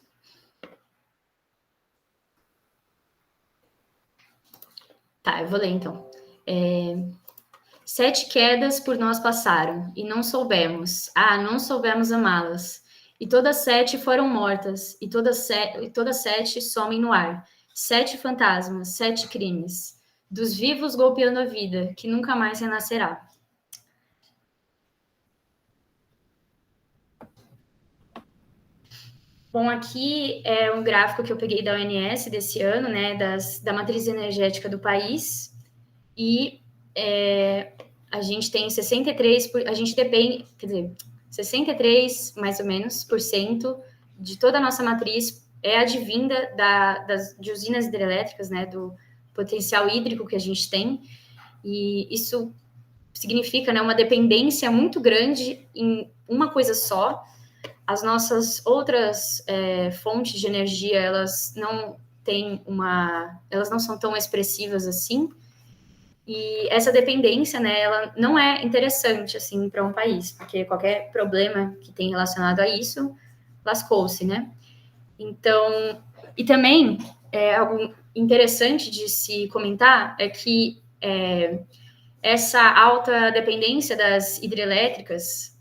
Tá, eu vou ler então. 7 quedas por nós passaram, e não soubemos amá-las. e todas 7 foram mortas, e todas 7 somem no ar. 7 fantasmas, 7 crimes, dos vivos golpeando a vida, que nunca mais renascerá. Bom, aqui é um gráfico que eu peguei da ONS desse ano, né, da matriz energética do país, e a gente tem 63%, a gente depende, quer dizer, 63, mais ou menos, por cento de toda a nossa matriz é advinda de usinas hidrelétricas, né, do potencial hídrico que a gente tem, e isso significa, né, uma dependência muito grande em uma coisa só. As nossas outras fontes de energia, elas não são tão expressivas assim, e essa dependência, né, ela não é interessante, assim, para um país, porque qualquer problema que tem relacionado a isso, lascou-se, né? Então, e também, algo interessante de se comentar é que essa alta dependência das hidrelétricas,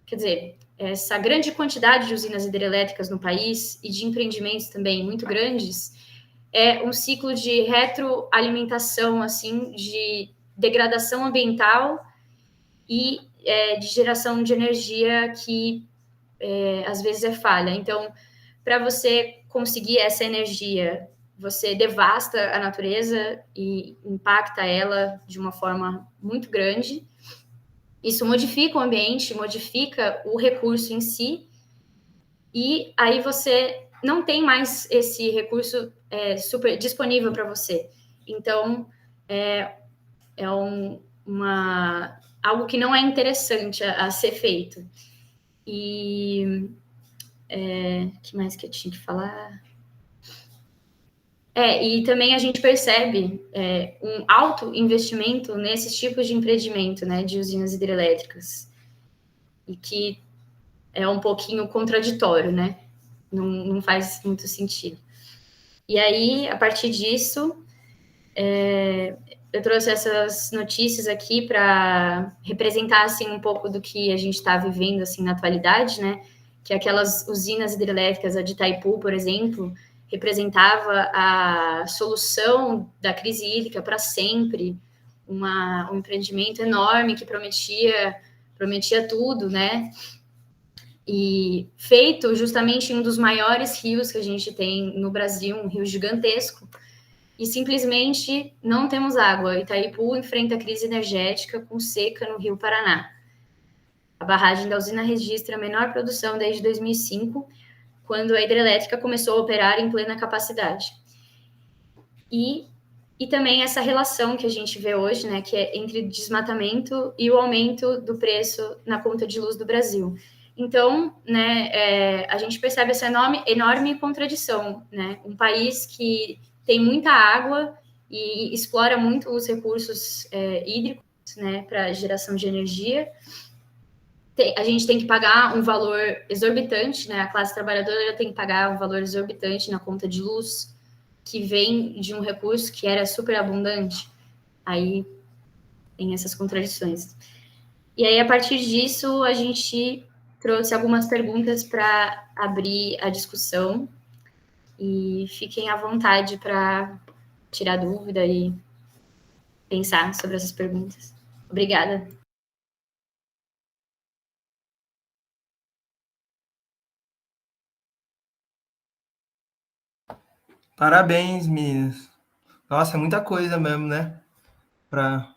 quer dizer, essa grande quantidade de usinas hidrelétricas no país e de empreendimentos também muito grandes, é um ciclo de retroalimentação, assim, de degradação ambiental e de geração de energia que às vezes é falha. Então, para você conseguir essa energia, você devasta a natureza e impacta ela de uma forma muito grande. Isso modifica o ambiente, modifica o recurso em si, e aí você não tem mais esse recurso super disponível para você. Então, algo que não é interessante a ser feito. E que mais que eu tinha que falar? E também a gente percebe um alto investimento nesses tipos de empreendimento, né, de usinas hidrelétricas, e que é um pouquinho contraditório, né? Não faz muito sentido. E aí, a partir disso, eu trouxe essas notícias aqui para representar, assim, um pouco do que a gente está vivendo, assim, na atualidade, né? Que aquelas usinas hidrelétricas, a de Itaipu, por exemplo, representava a solução da crise hídrica para sempre, um empreendimento enorme que prometia tudo, né? E feito justamente em um dos maiores rios que a gente tem no Brasil, um rio gigantesco, e simplesmente não temos água. Itaipu enfrenta crise energética com seca no Rio Paraná. A barragem da usina registra a menor produção desde 2005, quando a hidrelétrica começou a operar em plena capacidade. E também essa relação que a gente vê hoje, né, que é entre desmatamento e o aumento do preço na conta de luz do Brasil. Então, né, a gente percebe essa enorme contradição, né? Um país que tem muita água e explora muito os recursos hídricos, né, para geração de energia. A gente tem que pagar um valor exorbitante, né? A classe trabalhadora tem que pagar um valor exorbitante na conta de luz, que vem de um recurso que era super abundante. Aí tem essas contradições. E aí, a partir disso, a gente trouxe algumas perguntas para abrir a discussão, e fiquem à vontade para tirar dúvida e pensar sobre essas perguntas. Obrigada. Parabéns, meninas. Nossa, é muita coisa mesmo, né? Para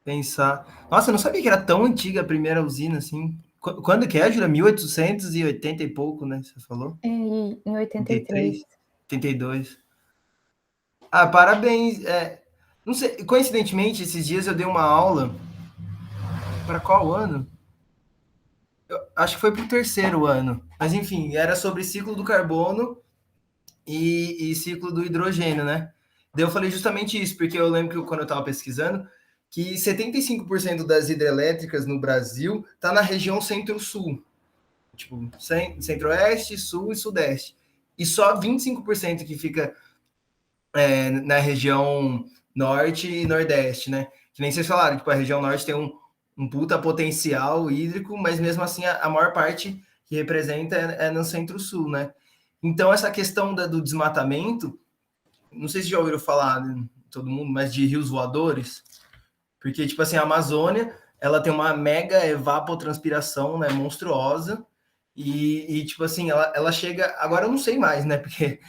pensar. Nossa, eu não sabia que era tão antiga a primeira usina, assim. Quando que é, Júlia? 1880 e pouco, né? Você falou? Em 83. 82. Ah, parabéns. Não sei, coincidentemente, esses dias eu dei uma aula. Para qual ano? Acho que foi para o terceiro ano. Mas enfim, era sobre ciclo do carbono e ciclo do hidrogênio, né? Daí eu falei justamente isso, porque eu lembro que quando eu estava pesquisando, que 75% das hidrelétricas no Brasil está na região centro-sul. Tipo, centro-oeste, sul e sudeste. E só 25% que fica na região norte e nordeste, né? Que nem vocês falaram, tipo, a região norte tem um puta potencial hídrico, mas mesmo assim a maior parte que representa é no Centro-Sul, né? Então, essa questão do desmatamento, não sei se já ouviram falar, né, todo mundo, mas de rios voadores, porque, tipo assim, a Amazônia, ela tem uma mega evapotranspiração, né, monstruosa, e tipo assim, ela chega, agora eu não sei mais, né, porque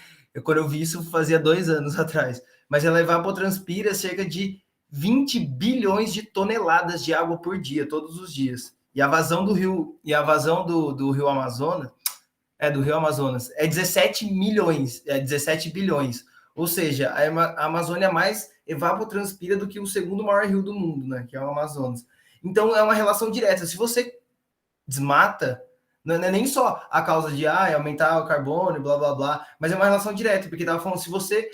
quando eu vi isso fazia 2 anos atrás, mas ela evapotranspira cerca de 20 bilhões de toneladas de água por dia, todos os dias. E a vazão do rio, do rio Amazonas, do rio Amazonas, é 17 milhões, é 17 bilhões. Ou seja, a Amazônia mais evapotranspira do que o segundo maior rio do mundo, né, que é o Amazonas. Então é uma relação direta. Se você desmata, não é nem só a causa de aumentar o carbono, blá blá blá, mas é uma relação direta, porque estava falando, se você.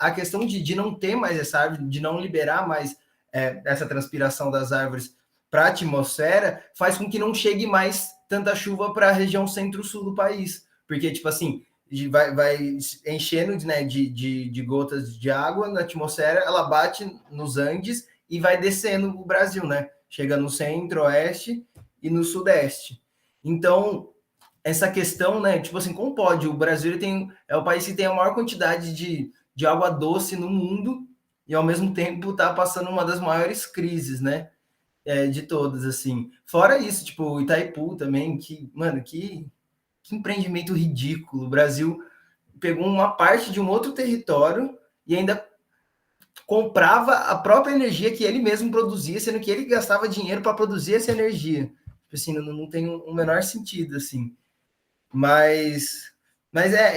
A questão de não ter mais essa árvore, de não liberar mais essa transpiração das árvores para a atmosfera, faz com que não chegue mais tanta chuva para a região centro-sul do país. Porque, tipo assim, vai enchendo, né, de gotas de água na atmosfera, ela bate nos Andes e vai descendo o Brasil, né? Chega no centro-oeste e no sudeste. Então, essa questão, né, tipo assim, como pode? O Brasil é o país que tem a maior quantidade de água doce no mundo e, ao mesmo tempo, está passando uma das maiores crises, né, de todas, assim. Fora isso, tipo, o Itaipu também, que empreendimento ridículo. O Brasil pegou uma parte de um outro território e ainda comprava a própria energia que ele mesmo produzia, sendo que ele gastava dinheiro para produzir essa energia. Tipo assim, não tem um menor sentido, assim. Mas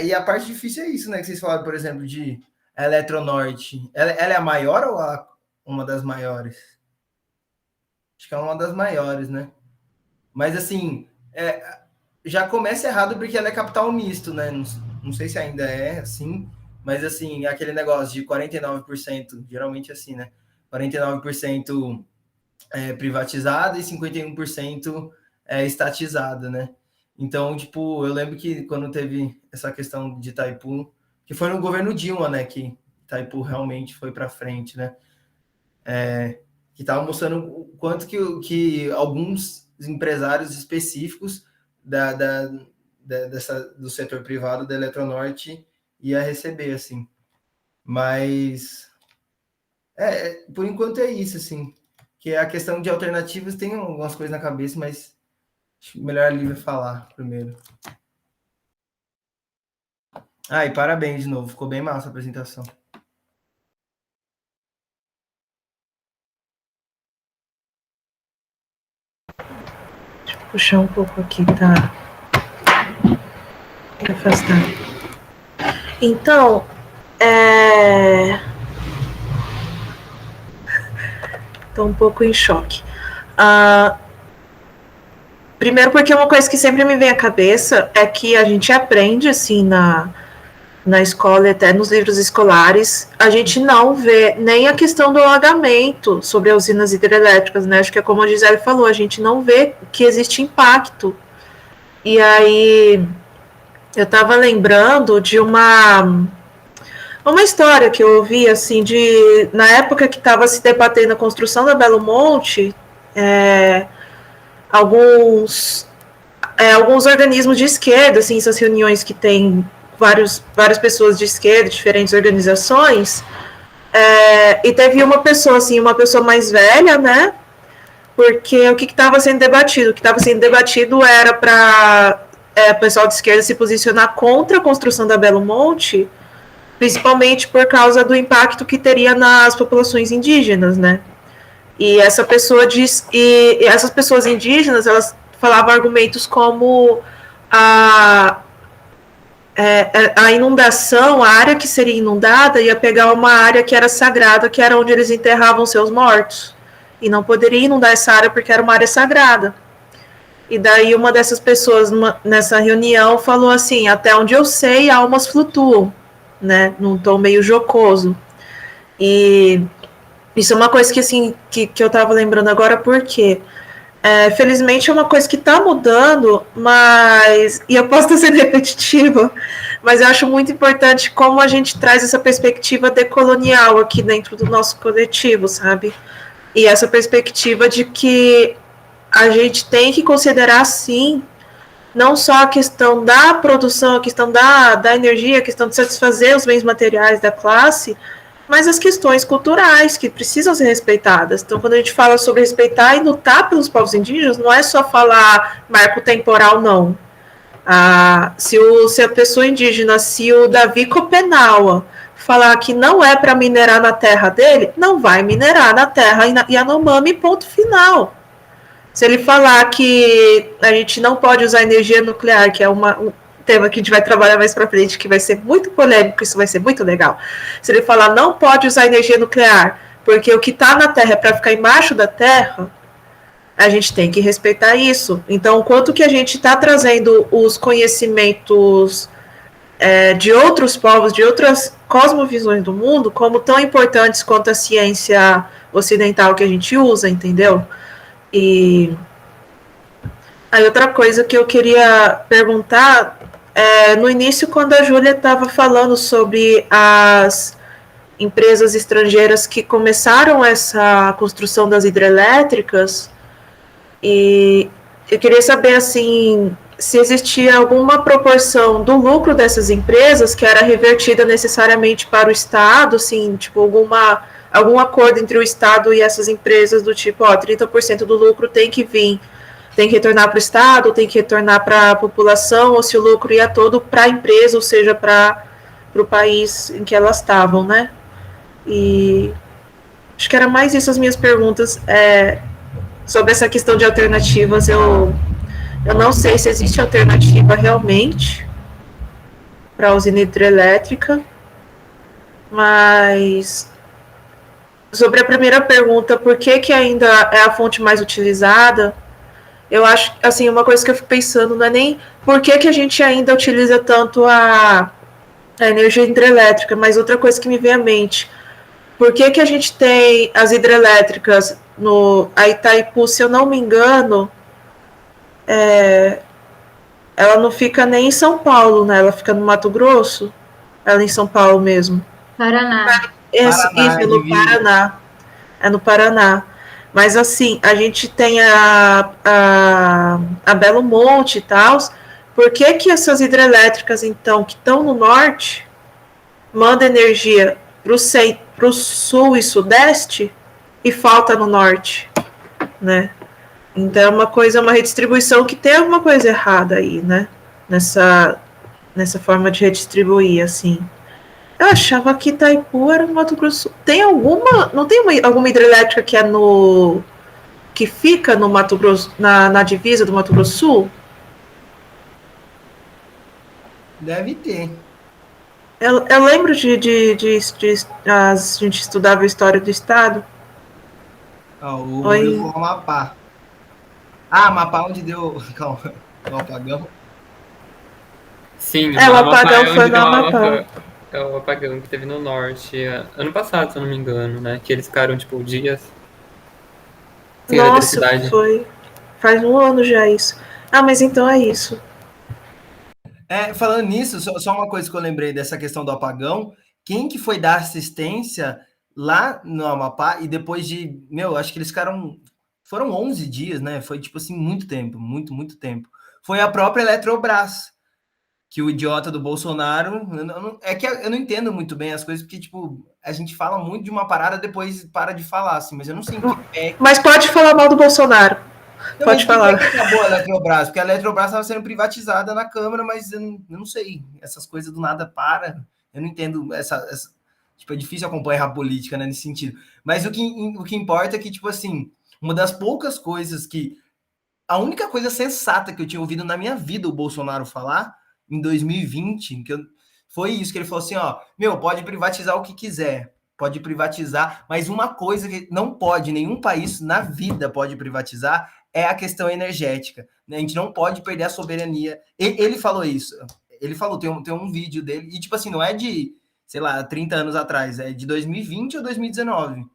e a parte difícil é isso, né? Que vocês falaram, por exemplo, de Eletronorte. Ela é a maior ou uma das maiores? Acho que é uma das maiores, né? Mas assim, já começa errado porque ela é capital misto, né? Não sei se ainda é assim, mas assim, aquele negócio de 49%, geralmente assim, né? 49% privatizada e 51% estatizada, né? Então, tipo, eu lembro que quando teve essa questão de Itaipu, que foi no governo Dilma, né, que Itaipu realmente foi para frente, né? Que estava mostrando o quanto que alguns empresários específicos do setor privado da Eletronorte ia receber, assim. Mas, por enquanto é isso, assim. Que a questão de alternativas tem algumas coisas na cabeça, mas acho melhor a Lívia falar primeiro. E parabéns de novo, ficou bem massa a apresentação. Deixa eu puxar um pouco aqui, tá? Vou afastar. Então, Estou um pouco em choque. Primeiro porque uma coisa que sempre me vem à cabeça é que a gente aprende, assim, na escola e até nos livros escolares, a gente não vê nem a questão do alagamento sobre as usinas hidrelétricas, né? Acho que é como a Gisele falou, a gente não vê que existe impacto. E aí, eu estava lembrando de uma história que eu ouvi, assim, na época que estava se debatendo a construção da Belo Monte, alguns organismos de esquerda, assim, essas reuniões que tem várias pessoas de esquerda, diferentes organizações, e teve uma pessoa, assim, uma pessoa mais velha, né, porque o que estava sendo debatido? O que estava sendo debatido era para o pessoal de esquerda se posicionar contra a construção da Belo Monte, principalmente por causa do impacto que teria nas populações indígenas, né? E essa pessoa e essas pessoas indígenas, elas falavam argumentos como a inundação, a área que seria inundada ia pegar uma área que era sagrada, que era onde eles enterravam seus mortos, e não poderia inundar essa área porque era uma área sagrada. E daí uma dessas pessoas nessa reunião falou assim: até onde eu sei, almas flutuam, né, num tom meio jocoso. E isso é uma coisa que, assim, que eu estava lembrando agora, porque felizmente é uma coisa que está mudando, e eu posso estar sendo repetitiva, mas eu acho muito importante como a gente traz essa perspectiva decolonial aqui dentro do nosso coletivo, sabe? E essa perspectiva de que a gente tem que considerar, sim, não só a questão da produção, a questão da energia, a questão de satisfazer os bens materiais da classe, mas as questões culturais que precisam ser respeitadas. Então, quando a gente fala sobre respeitar e lutar pelos povos indígenas, não é só falar marco temporal, não. Se a pessoa indígena, se o Davi Copenaua falar que não é para minerar na terra dele, não vai minerar na terra Yanomami, ponto final. Se ele falar que a gente não pode usar energia nuclear, que é um tema que a gente vai trabalhar mais para frente, que vai ser muito polêmico, isso vai ser muito legal. Se ele falar não pode usar energia nuclear, porque o que está na terra é para ficar embaixo da terra, a gente tem que respeitar isso. Então, quanto que a gente está trazendo os conhecimentos de outros povos, de outras cosmovisões do mundo, como tão importantes quanto a ciência ocidental que a gente usa, entendeu? E aí outra coisa que eu queria perguntar, no início, quando a Júlia estava falando sobre as empresas estrangeiras que começaram essa construção das hidrelétricas, e eu queria saber, assim, se existia alguma proporção do lucro dessas empresas que era revertida necessariamente para o Estado, assim, tipo, algum acordo entre o Estado e essas empresas do tipo, 30% do lucro tem que vir, tem que retornar para o Estado, tem que retornar para a população, ou se o lucro ia todo para a empresa, ou seja, para o país em que elas estavam, né? E acho que era mais isso as minhas perguntas. Sobre essa questão de alternativas, eu não sei se existe alternativa realmente para a usina hidrelétrica, mas sobre a primeira pergunta, por que ainda é a fonte mais utilizada, eu acho, assim, uma coisa que eu fico pensando não é nem por que a gente ainda utiliza tanto a energia hidrelétrica, mas outra coisa que me vem à mente, por que a gente tem as hidrelétricas a Itaipu, se eu não me engano, ela não fica nem em São Paulo, né? Ela fica no Mato Grosso, ela é em São Paulo mesmo. Paraná. Isso, é no Paraná. É no Paraná. Mas, assim, a gente tem a Belo Monte e tal. Por que essas hidrelétricas, então, que estão no norte, mandam energia para o sul e sudeste e falta no norte, né? Então, é uma redistribuição que tem alguma coisa errada aí, né? Nessa forma de redistribuir, assim. Eu achava que Itaipu era no Mato Grosso. Não tem alguma hidrelétrica que fica no Mato Grosso, na divisa do Mato Grosso Sul? Deve ter. Eu lembro a gente estudava a história do estado. O Murilo falou Amapá. Amapá onde deu o apagão. Sim, o apagão foi no Amapá. É o apagão que teve no norte ano passado, se eu não me engano, né? Que eles ficaram, tipo, dias sem eletricidade. Faz um ano já isso. Mas então é isso. Falando nisso, só uma coisa que eu lembrei dessa questão do apagão. Quem que foi dar assistência lá no Amapá e depois de... acho que eles foram 11 dias, né? Foi, tipo assim, muito tempo, muito, muito tempo. Foi a própria Eletrobras, que o idiota do Bolsonaro... É que eu não entendo muito bem as coisas, porque, tipo, a gente fala muito de uma parada, depois para de falar, assim, mas eu não sei o que Mas pode falar mal do Bolsonaro. Pode falar. Acabou a Eletrobras, porque a Eletrobras estava sendo privatizada na Câmara, mas eu não sei, essas coisas do nada para. Eu não entendo tipo, é difícil acompanhar a política, né, nesse sentido. Mas o que importa é que, tipo assim, uma das poucas coisas a única coisa sensata que eu tinha ouvido na minha vida o Bolsonaro falar, em 2020, foi isso, que ele falou assim, pode privatizar o que quiser, pode privatizar, mas uma coisa que não pode, nenhum país na vida pode privatizar, é a questão energética. A gente não pode perder a soberania. Ele falou isso. Ele falou, tem um vídeo dele, e tipo assim, não é de, sei lá, 30 anos atrás, é de 2020 ou 2019.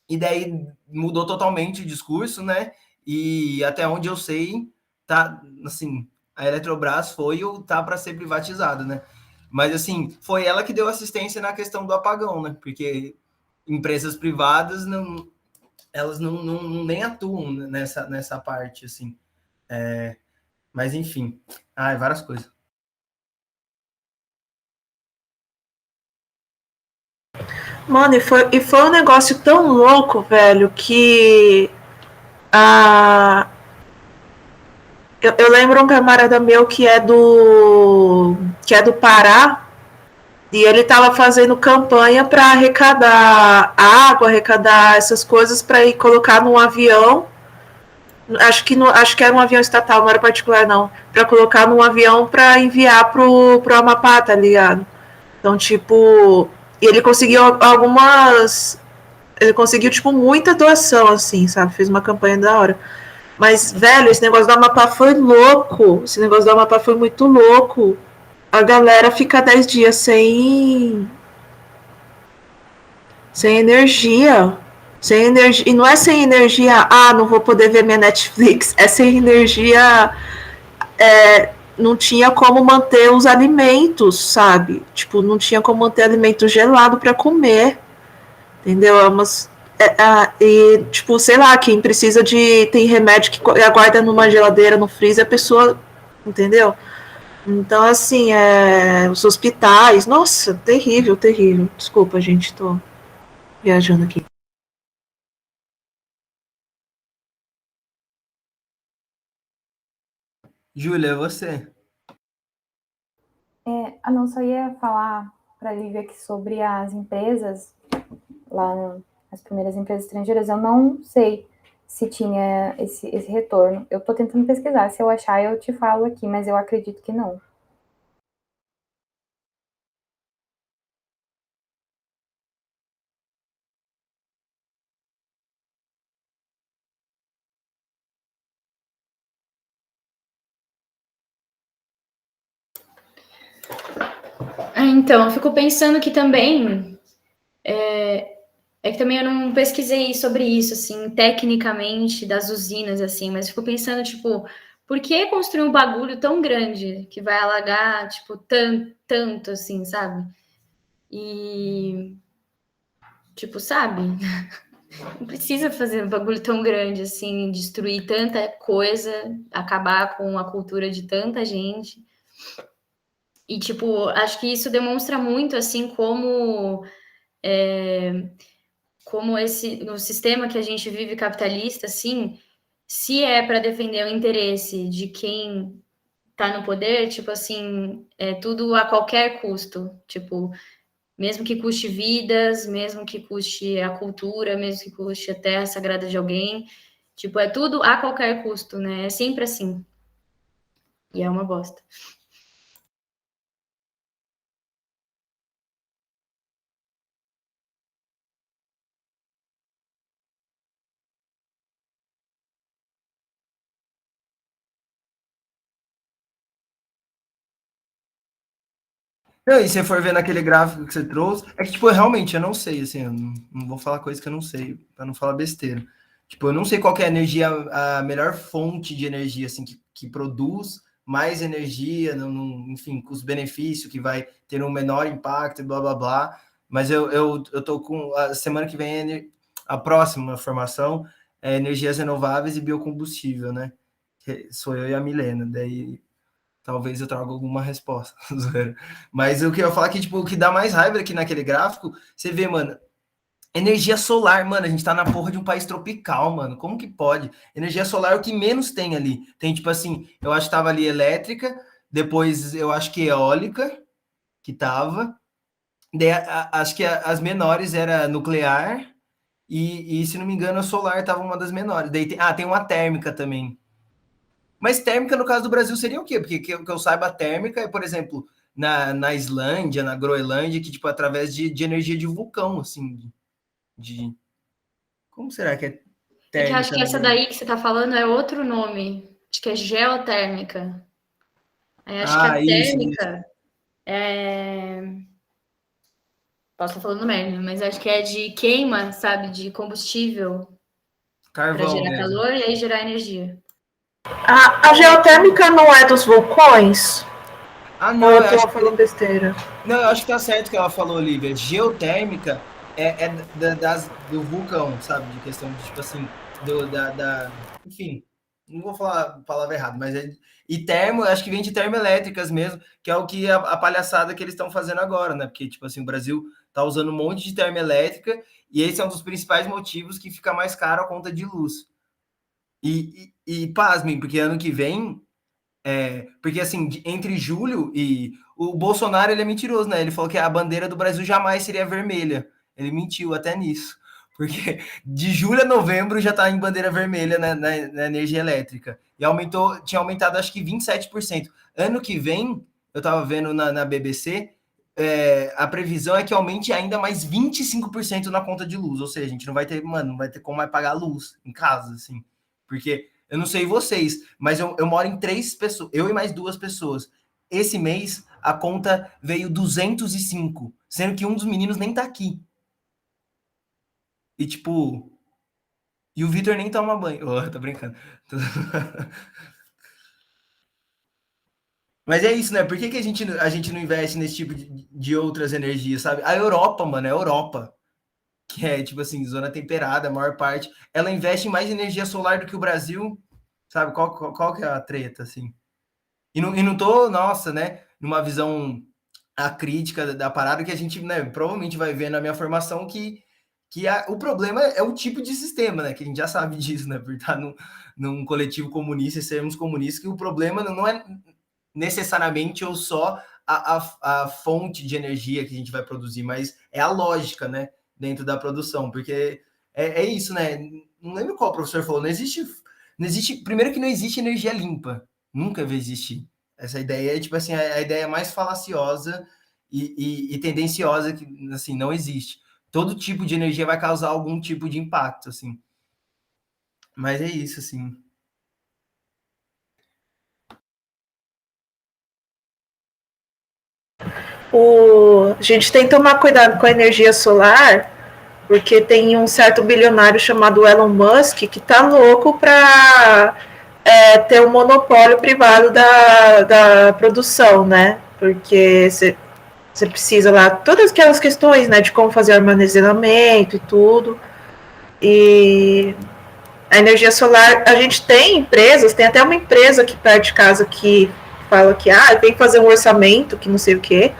E daí mudou totalmente o discurso, né? E até onde eu sei, tá, assim, a Eletrobras foi ou tá para ser privatizada, né? Mas, assim, foi ela que deu assistência na questão do apagão, né? Porque empresas privadas não... elas nem atuam nessa parte, assim. Mas, enfim, várias coisas. Mano, e foi um negócio tão louco, velho, que eu lembro um camarada meu que é do Pará, e ele estava fazendo campanha para arrecadar água, arrecadar essas coisas para ir colocar num avião. Acho que era um avião estatal, não era particular, não. Para colocar num avião para enviar pro Amapá, tá ligado? Então, tipo. E ele conseguiu algumas. Ele conseguiu, tipo, muita doação, assim, sabe? Fez uma campanha da hora. Mas, velho, esse negócio do Amapá foi louco. Esse negócio do Amapá foi muito louco. A galera fica 10 dias sem energia. Sem energia. E não é sem energia, não vou poder ver minha Netflix. É sem energia. Não tinha como manter os alimentos, sabe? Tipo, não tinha como manter alimento gelado para comer. Entendeu? E, tipo, sei lá, quem precisa tem remédio que aguarda numa geladeira, no freezer, a pessoa. Entendeu? Então, assim, os hospitais. Nossa, terrível, terrível. Desculpa, gente, tô viajando aqui. Júlia, é você. Não, só ia falar para a Lívia aqui sobre as empresas, as primeiras empresas estrangeiras. Eu não sei se tinha esse retorno. Eu estou tentando pesquisar. Se eu achar, eu te falo aqui, mas eu acredito que não. Então, eu fico pensando que também que também eu não pesquisei sobre isso, assim, tecnicamente, das usinas, assim, mas fico pensando, tipo, por que construir um bagulho tão grande que vai alagar, tipo, tanto, assim, sabe? E, tipo, sabe? Não precisa fazer um bagulho tão grande, assim, destruir tanta coisa, acabar com a cultura de tanta gente. E, tipo, acho que isso demonstra muito, assim, como no sistema que a gente vive capitalista, assim, se é para defender o interesse de quem está no poder, tipo assim, é tudo a qualquer custo, tipo, mesmo que custe vidas, mesmo que custe a cultura, mesmo que custe a terra sagrada de alguém, tipo, é tudo a qualquer custo, né? É sempre assim. E é uma bosta. Não, e se você for ver naquele gráfico que você trouxe, é que, tipo, realmente, eu não sei, assim, eu não vou falar coisa que eu não sei, para não falar besteira. Tipo, eu não sei qual que é a energia, a melhor fonte de energia, assim, que produz mais energia, enfim, com os benefícios, que vai ter um menor impacto e blá, blá, blá. Mas eu tô com, a semana que vem, a próxima formação é energias renováveis e biocombustível, né? Sou eu e a Milena, daí talvez eu traga alguma resposta. Mas o que eu ia falar é que, tipo, o que dá mais raiva aqui naquele gráfico, você vê, mano, energia solar, mano, a gente tá na porra de um país tropical, mano. Como que pode? Energia solar é o que menos tem ali. Tem, tipo assim, eu acho que tava ali elétrica, depois eu acho que eólica, que tava. Daí, acho que as menores era nuclear, e se não me engano, a solar tava uma das menores. Daí tem uma térmica também. Mas térmica, no caso do Brasil, seria o quê? Porque que eu saiba, a térmica é, por exemplo, na Islândia, na Groenlândia, que, tipo, através de energia de vulcão, assim, de... Como será que é É que eu acho térmica? que essa daí que você tá falando é outro nome. Acho que é geotérmica. Aí acho que a Isso. térmica é. Posso estar falando merda, mas acho que é de queima, sabe, de combustível para Carvão gerar mesmo. calor e aí gerar energia. A geotérmica não é dos vulcões? Ou Não, eu tô falando besteira? não, eu acho que tá certo o que ela falou, Olivia. Geotérmica do vulcão, sabe? De questão de, tipo assim, enfim, não vou falar a palavra errada, mas e termo, acho que vem de termoelétricas mesmo, que é o que a palhaçada que eles estão fazendo agora, né? Porque, tipo assim, o Brasil tá usando um monte de termoelétrica e esse é um dos principais motivos que fica mais caro a conta de luz. E pasmem, porque ano que vem, porque assim, entre julho e o Bolsonaro, ele é mentiroso, né? Ele falou que a bandeira do Brasil jamais seria vermelha. Ele mentiu até nisso. Porque de julho a novembro já está em bandeira vermelha na energia elétrica. E tinha aumentado acho que 27%. Ano que vem, eu estava vendo na BBC, a previsão é que aumente ainda mais 25% na conta de luz. Ou seja, a gente não vai ter, mano, não vai ter como mais pagar luz em casa, assim. Porque eu não sei vocês, mas eu moro em 3 pessoas, eu e mais 2 pessoas. Esse mês a conta veio 205, sendo que um dos meninos nem tá aqui. E tipo, e o Vitor nem toma banho. Oh, tô brincando. Mas é isso, né? Por que a gente não investe nesse tipo de outras energias, sabe? A Europa, mano, a Europa, que é tipo assim, zona temperada, a maior parte, ela investe em mais energia solar do que o Brasil, sabe? Qual que é a treta, assim? E não tô, nossa, né, numa visão acrítica da parada que a gente, né, provavelmente vai ver na minha formação o problema é o tipo de sistema, né, que a gente já sabe disso, né, por estar num coletivo comunista e sermos comunistas, que o problema não é necessariamente ou só a fonte de energia que a gente vai produzir, mas é a lógica, né, dentro da produção, porque é isso, né, não lembro qual professor falou, não existe, primeiro que não existe energia limpa, nunca vai existir. Essa ideia é, tipo assim, a ideia mais falaciosa e tendenciosa que, assim, não existe. Todo tipo de energia vai causar algum tipo de impacto, assim. Mas é isso, assim. A gente tem que tomar cuidado com a energia solar, porque tem um certo bilionário chamado Elon Musk que tá louco para ter um monopólio privado da produção, né? Porque você precisa lá, todas aquelas questões, né, de como fazer armazenamento e tudo. E a energia solar, a gente tem empresas, tem até uma empresa aqui perto de casa que fala que vem fazer um orçamento, que não sei o quê.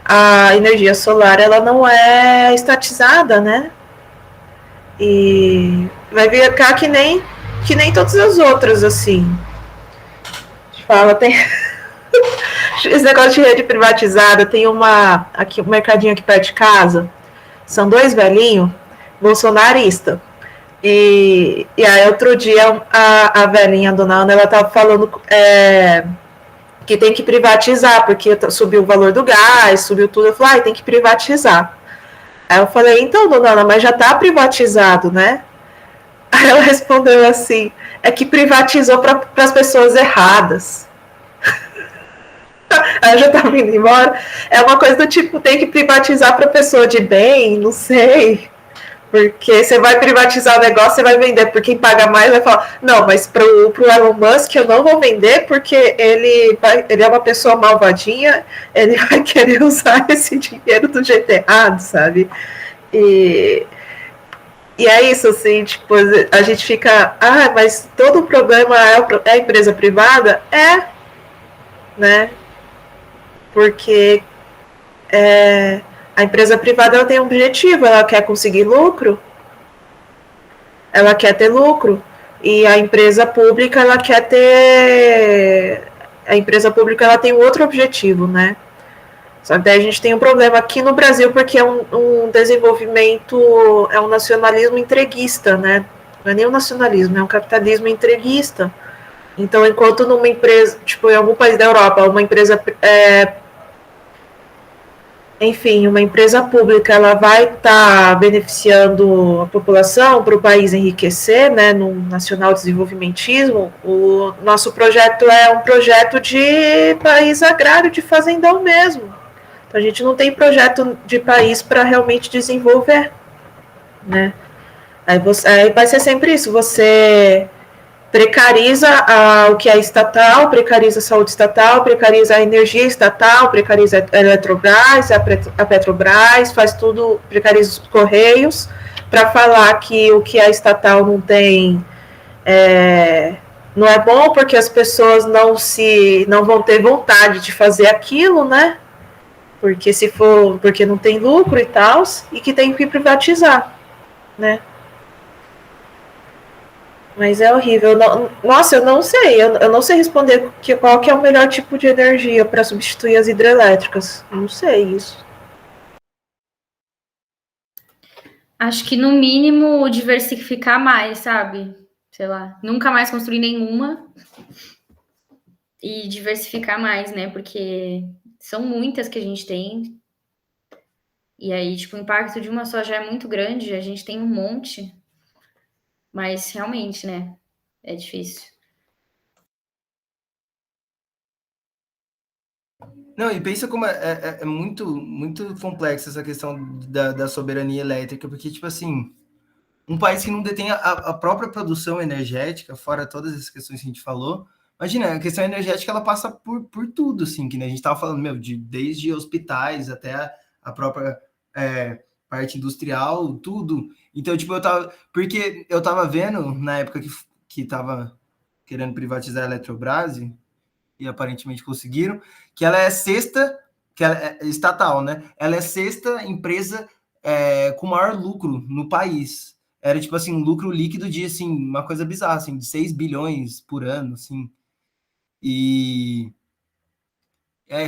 A energia solar, ela não é estatizada, né? E vai ficar que nem todas as outras, assim. Fala, tem esse negócio de rede privatizada, tem um mercadinho aqui perto de casa, são 2 velhinhos bolsonaristas. E aí outro dia a velhinha, a dona Ana, ela tava falando que tem que privatizar, porque subiu o valor do gás, subiu tudo. Eu falei, tem que privatizar. Aí eu falei, então, dona Ana, mas já está privatizado, né? Aí ela respondeu assim, é que privatizou para as pessoas erradas. Aí eu já estava indo embora. É uma coisa do tipo, tem que privatizar para pessoa de bem, não sei. Porque você vai privatizar o negócio, você vai vender por quem paga mais, vai falar, não, mas pro Elon Musk eu não vou vender porque ele é uma pessoa malvadinha, ele vai querer usar esse dinheiro do jeito errado, sabe? E é isso, assim, tipo, a gente fica, mas todo o problema é a empresa privada? Né? Porque a empresa privada ela tem um objetivo, ela quer conseguir lucro, ela quer ter lucro, e a empresa pública ela quer ter, a empresa pública ela tem um outro objetivo, né? Só que daí a gente tem um problema aqui no Brasil porque é um desenvolvimento, é um nacionalismo entreguista, né? Não é nem um nacionalismo, é um capitalismo entreguista. Então, enquanto numa empresa, tipo, em algum país da Europa, uma empresa enfim, uma empresa pública ela vai estar beneficiando a população para o país enriquecer, né, no nacional desenvolvimentismo. O nosso projeto é um projeto de país agrário, de fazendão mesmo. Então, a gente não tem projeto de país para realmente desenvolver, né? Aí vai ser sempre isso, você precariza o que é estatal, precariza a saúde estatal, precariza a energia estatal, precariza a Eletrobras, a Petrobras, faz tudo, precariza os Correios, para falar que o que é estatal não tem, não é bom, porque as pessoas não vão ter vontade de fazer aquilo, né? Porque não tem lucro e tal, e que tem que privatizar, né? Mas é horrível. Nossa, eu não sei. Eu não sei responder qual que é o melhor tipo de energia para substituir as hidrelétricas. Não sei isso. Acho que no mínimo diversificar mais, sabe? Sei lá, nunca mais construir nenhuma e diversificar mais, né? Porque são muitas que a gente tem. E aí, tipo, o impacto de uma só já é muito grande, a gente tem um monte. Mas realmente, né? É difícil. Não, e pensa como é muito, muito complexa essa questão da soberania elétrica, porque, tipo assim, um país que não detém a própria produção energética, fora todas as questões que a gente falou, imagina, a questão energética, ela passa por tudo, assim, que né, a gente estava falando, desde hospitais até a própria parte industrial, tudo. Então, tipo, porque eu tava vendo, na época que tava querendo privatizar a Eletrobras, e aparentemente conseguiram, que ela é sexta, que ela é estatal, né? Ela é sexta empresa com maior lucro no país. Era tipo assim, um lucro líquido de assim, uma coisa bizarra, assim, de 6 bilhões por ano, assim. E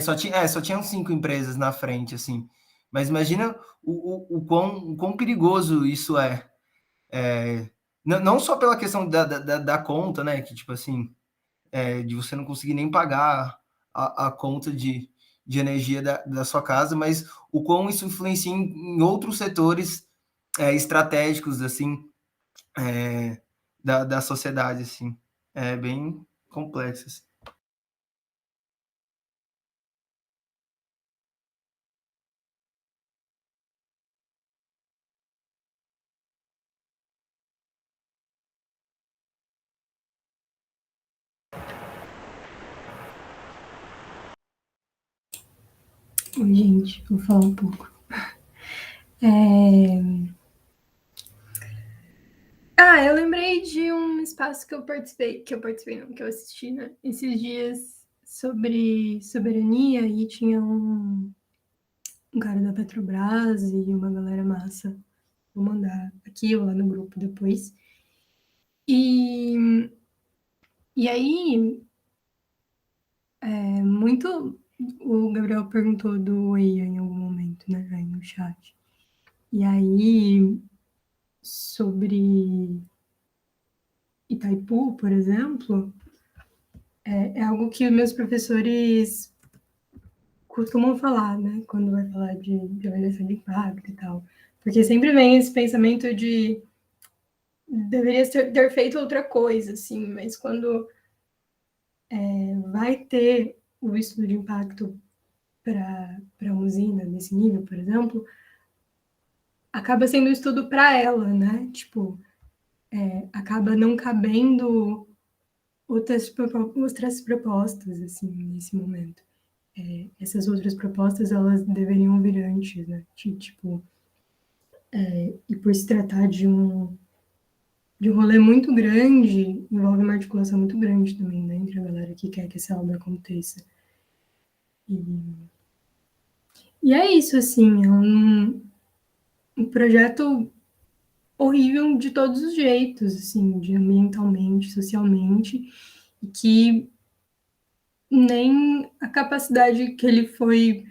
só tinham 5 empresas na frente, assim. Mas imagina o quão perigoso isso é. Não só pela questão da conta, né? Que, tipo assim, de você não conseguir nem pagar a conta de energia da sua casa, mas o quão isso influencia em outros setores estratégicos, assim, da sociedade, assim. É bem complexo, assim. Oi, gente, vou falar um pouco. Eu lembrei de um espaço que eu participei não, que eu assisti, né, esses dias sobre soberania e tinha um cara da Petrobras e uma galera massa. Vou mandar aqui ou lá no grupo depois. E, e aí, muito. O Gabriel perguntou do EIA em algum momento, né, aí no chat. E aí, sobre Itaipu, por exemplo, é algo que meus professores costumam falar, né, quando vai falar de avaliação de impacto e tal. Porque sempre vem esse pensamento de deveria ter feito outra coisa, assim, mas quando vai ter o estudo de impacto para uma usina nesse nível, por exemplo, acaba sendo um estudo para ela, né? Tipo, acaba não cabendo outras propostas, assim, nesse momento. Essas outras propostas, elas deveriam vir antes, né? Tipo, e por se tratar de um rolê muito grande, envolve uma articulação muito grande também, né? Entre a galera que quer que essa obra aconteça. E é isso, assim, é um projeto horrível de todos os jeitos, assim, de ambientalmente, socialmente, e que nem a capacidade que ele foi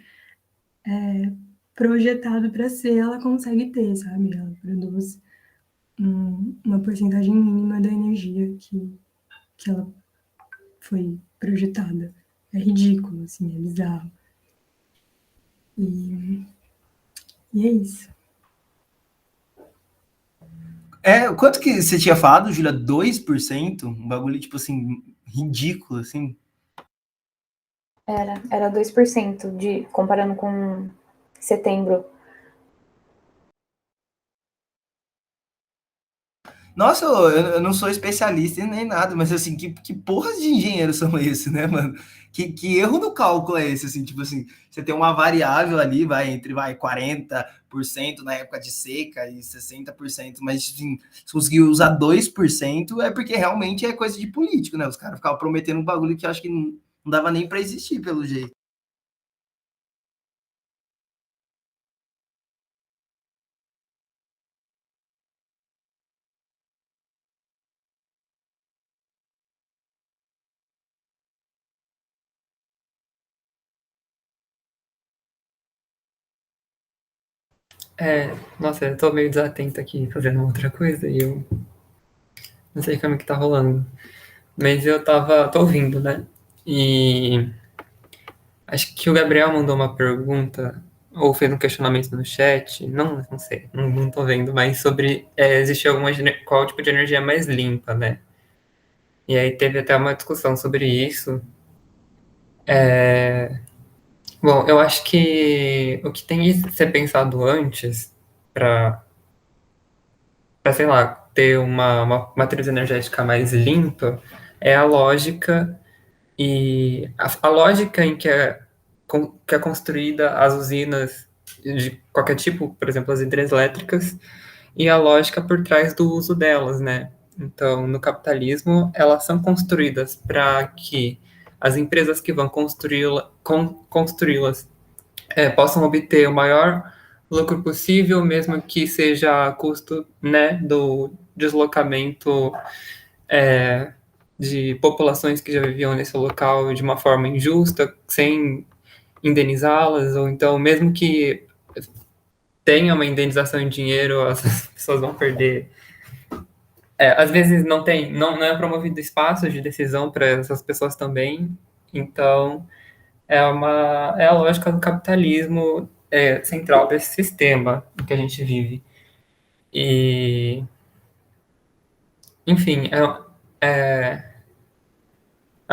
projetado para ser, ela consegue ter, sabe? Ela produz uma porcentagem mínima da energia que ela foi projetada. É ridículo, assim, é bizarro. E é isso. Quanto que você tinha falado, Júlia? 2%? Um bagulho, tipo assim, ridículo, assim. Era 2% comparando com setembro. Nossa, eu não sou especialista nem nada, mas assim, que porras de engenheiros são esses, né, mano? Que erro no cálculo é esse, assim, tipo assim, você tem uma variável ali, vai 40% na época de seca e 60%, mas assim, se conseguir usar 2% é porque realmente é coisa de político, né? Os caras ficavam prometendo um bagulho que eu acho que não dava nem para existir, pelo jeito. Nossa, eu tô meio desatento aqui fazendo outra coisa e eu não sei como é que tá rolando. Mas tô ouvindo, né? E acho que o Gabriel mandou uma pergunta, ou fez um questionamento no chat, não sei, não tô vendo, mas sobre existir qual tipo de energia mais limpa, né? E aí teve até uma discussão sobre isso. Bom, eu acho que o que tem que ser pensado antes para, sei lá, ter uma matriz energética mais limpa é a lógica e a lógica em que é construída as usinas de qualquer tipo, por exemplo, as hidrelétricas, e a lógica por trás do uso delas, né? Então, no capitalismo, elas são construídas para que as empresas que vão construí-las possam obter o maior lucro possível, mesmo que seja a custo, né, do deslocamento de populações que já viviam nesse local de uma forma injusta, sem indenizá-las, ou então, mesmo que tenha uma indenização em dinheiro, as pessoas vão perder. Às vezes não é promovido espaço de decisão para essas pessoas também, então é a lógica do capitalismo central desse sistema em que a gente vive. E, enfim, é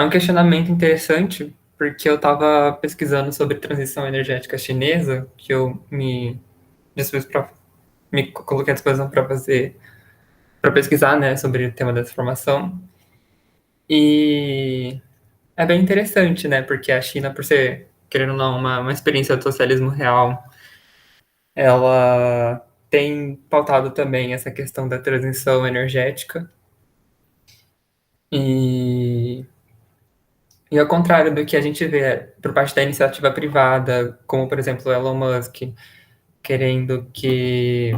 um questionamento interessante, porque eu estava pesquisando sobre transição energética chinesa, que eu me coloquei à disposição para pesquisar, né, sobre o tema dessa formação. E é bem interessante, né, porque a China, por ser, querendo ou não, uma experiência de socialismo real, ela tem pautado também essa questão da transição energética. E ao contrário do que a gente vê por parte da iniciativa privada, como, por exemplo, Elon Musk, querendo que,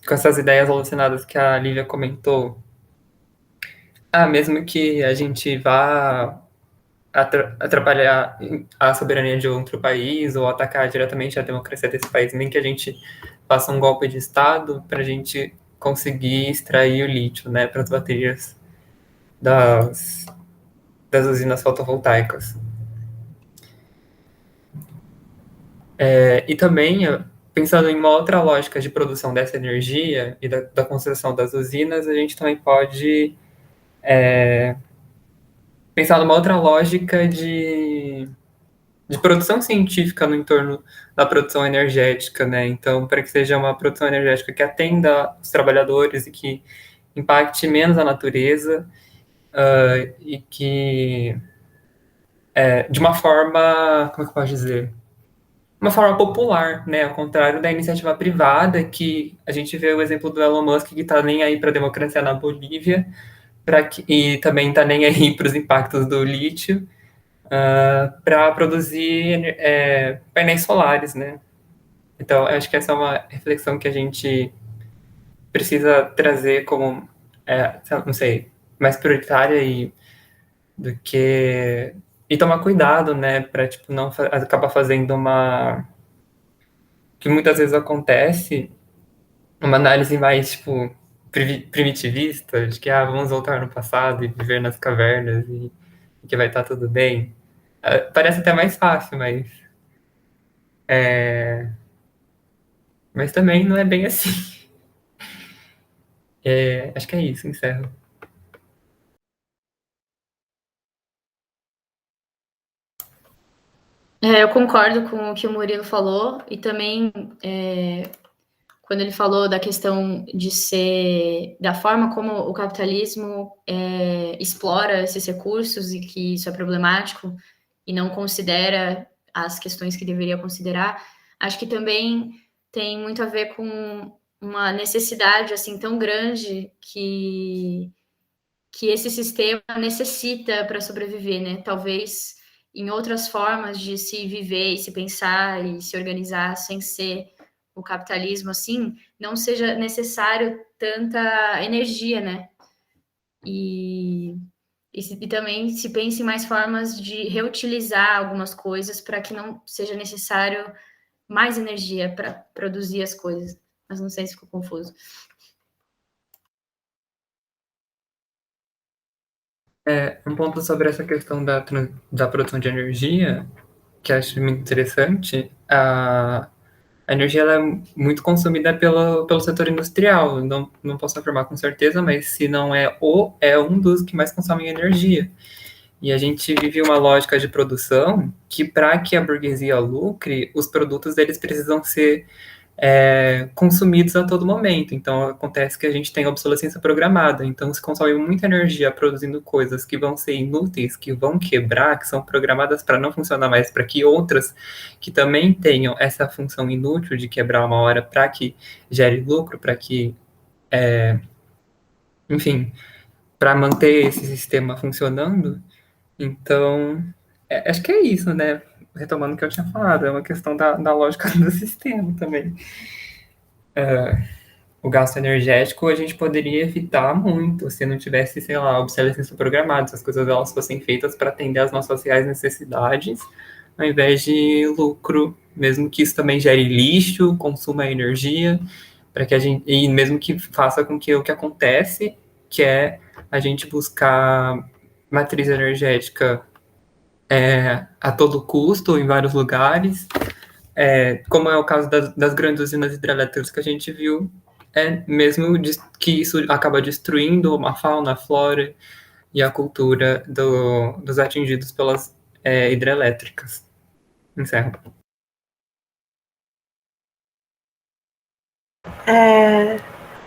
com essas ideias alucinadas que a Lívia comentou, mesmo que a gente vá atrapalhar a soberania de outro país ou atacar diretamente a democracia desse país, nem que a gente faça um golpe de Estado para a gente conseguir extrair o lítio, né, para as baterias das, das usinas fotovoltaicas. E também, pensando em uma outra lógica de produção dessa energia e da construção das usinas, a gente também pode pensar numa outra lógica de produção científica no entorno da produção energética, né? Então, para que seja uma produção energética que atenda os trabalhadores e que impacte menos a natureza e que, de uma forma, como é que eu posso dizer? Uma forma popular, né? Ao contrário da iniciativa privada, que a gente vê o exemplo do Elon Musk, que está nem aí para a democracia na Bolívia, e também está nem aí para os impactos do lítio, para produzir painéis solares, né? Então, eu acho que essa é uma reflexão que a gente precisa trazer como, não sei, mais prioritária do que e tomar cuidado, né, para tipo não acabar fazendo que muitas vezes acontece uma análise mais tipo primitivista de que vamos voltar no passado e viver nas cavernas e que vai estar tudo bem. Parece até mais fácil, mas também não é bem assim. Acho que é isso, encerro. Eu concordo com o que o Murilo falou e também quando ele falou da questão de ser, da forma como o capitalismo explora esses recursos e que isso é problemático e não considera as questões que deveria considerar, acho que também tem muito a ver com uma necessidade assim tão grande que esse sistema necessita para sobreviver, né? Talvez em outras formas de se viver e se pensar e se organizar sem ser o capitalismo, assim, não seja necessário tanta energia, né? E também se pense em mais formas de reutilizar algumas coisas para que não seja necessário mais energia para produzir as coisas. Mas não sei se ficou confuso. Um ponto sobre essa questão da produção de energia, que eu acho muito interessante, a energia ela é muito consumida pelo setor industrial. Não posso afirmar com certeza, mas se não é um dos que mais consomem energia. E a gente vive uma lógica de produção que, para que a burguesia lucre, os produtos deles precisam ser consumidos a todo momento. Então, acontece que a gente tem obsolescência programada. Então, se consome muita energia produzindo coisas que vão ser inúteis, que vão quebrar, que são programadas para não funcionar mais, para que outras que também tenham essa função inútil de quebrar uma hora para que gere lucro, para que, enfim, para manter esse sistema funcionando. Então, acho que é isso, né? Retomando o que eu tinha falado, é uma questão da lógica do sistema também. O gasto energético a gente poderia evitar muito se não tivesse, sei lá, obsolescência programada, se as coisas elas fossem feitas para atender às nossas reais necessidades, ao invés de lucro, mesmo que isso também gere lixo, consuma energia, para que a gente, e mesmo que faça com que o que acontece, que é a gente buscar matriz energética a todo custo, em vários lugares, como é o caso das grandes usinas hidrelétricas que a gente viu, mesmo que isso acaba destruindo a fauna, a flora e a cultura dos atingidos pelas hidrelétricas. Encerro.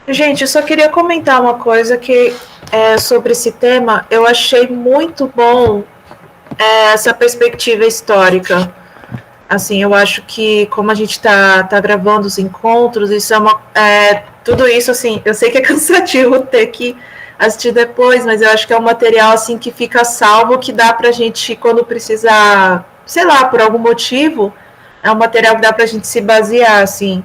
Gente, eu só queria comentar uma coisa que sobre esse tema. Eu achei muito bom essa perspectiva histórica. Assim, eu acho que como a gente está gravando os encontros, isso tudo isso, assim, eu sei que é cansativo ter que assistir depois, mas eu acho que é um material, assim, que fica salvo, que dá pra gente, quando precisar, sei lá, por algum motivo, é um material que dá pra gente se basear, assim,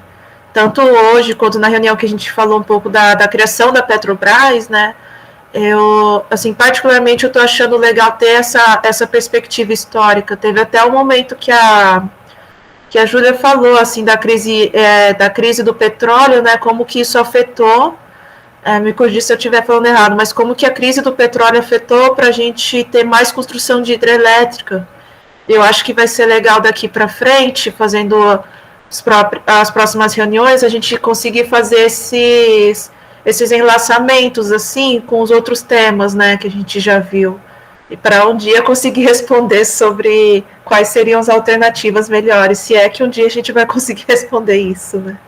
tanto hoje, quanto na reunião que a gente falou um pouco da criação da Petrobras, né, eu, assim, particularmente eu tô achando legal ter essa perspectiva histórica. Teve até um momento que a Júlia falou, assim, da crise do petróleo, né, como que isso afetou, me corrija se eu estiver falando errado, mas como que a crise do petróleo afetou para a gente ter mais construção de hidrelétrica. Eu acho que vai ser legal daqui para frente, fazendo as próximas reuniões, a gente conseguir fazer esses enlaçamentos, assim, com os outros temas, né, que a gente já viu. E para um dia conseguir responder sobre quais seriam as alternativas melhores, se é que um dia a gente vai conseguir responder isso, né?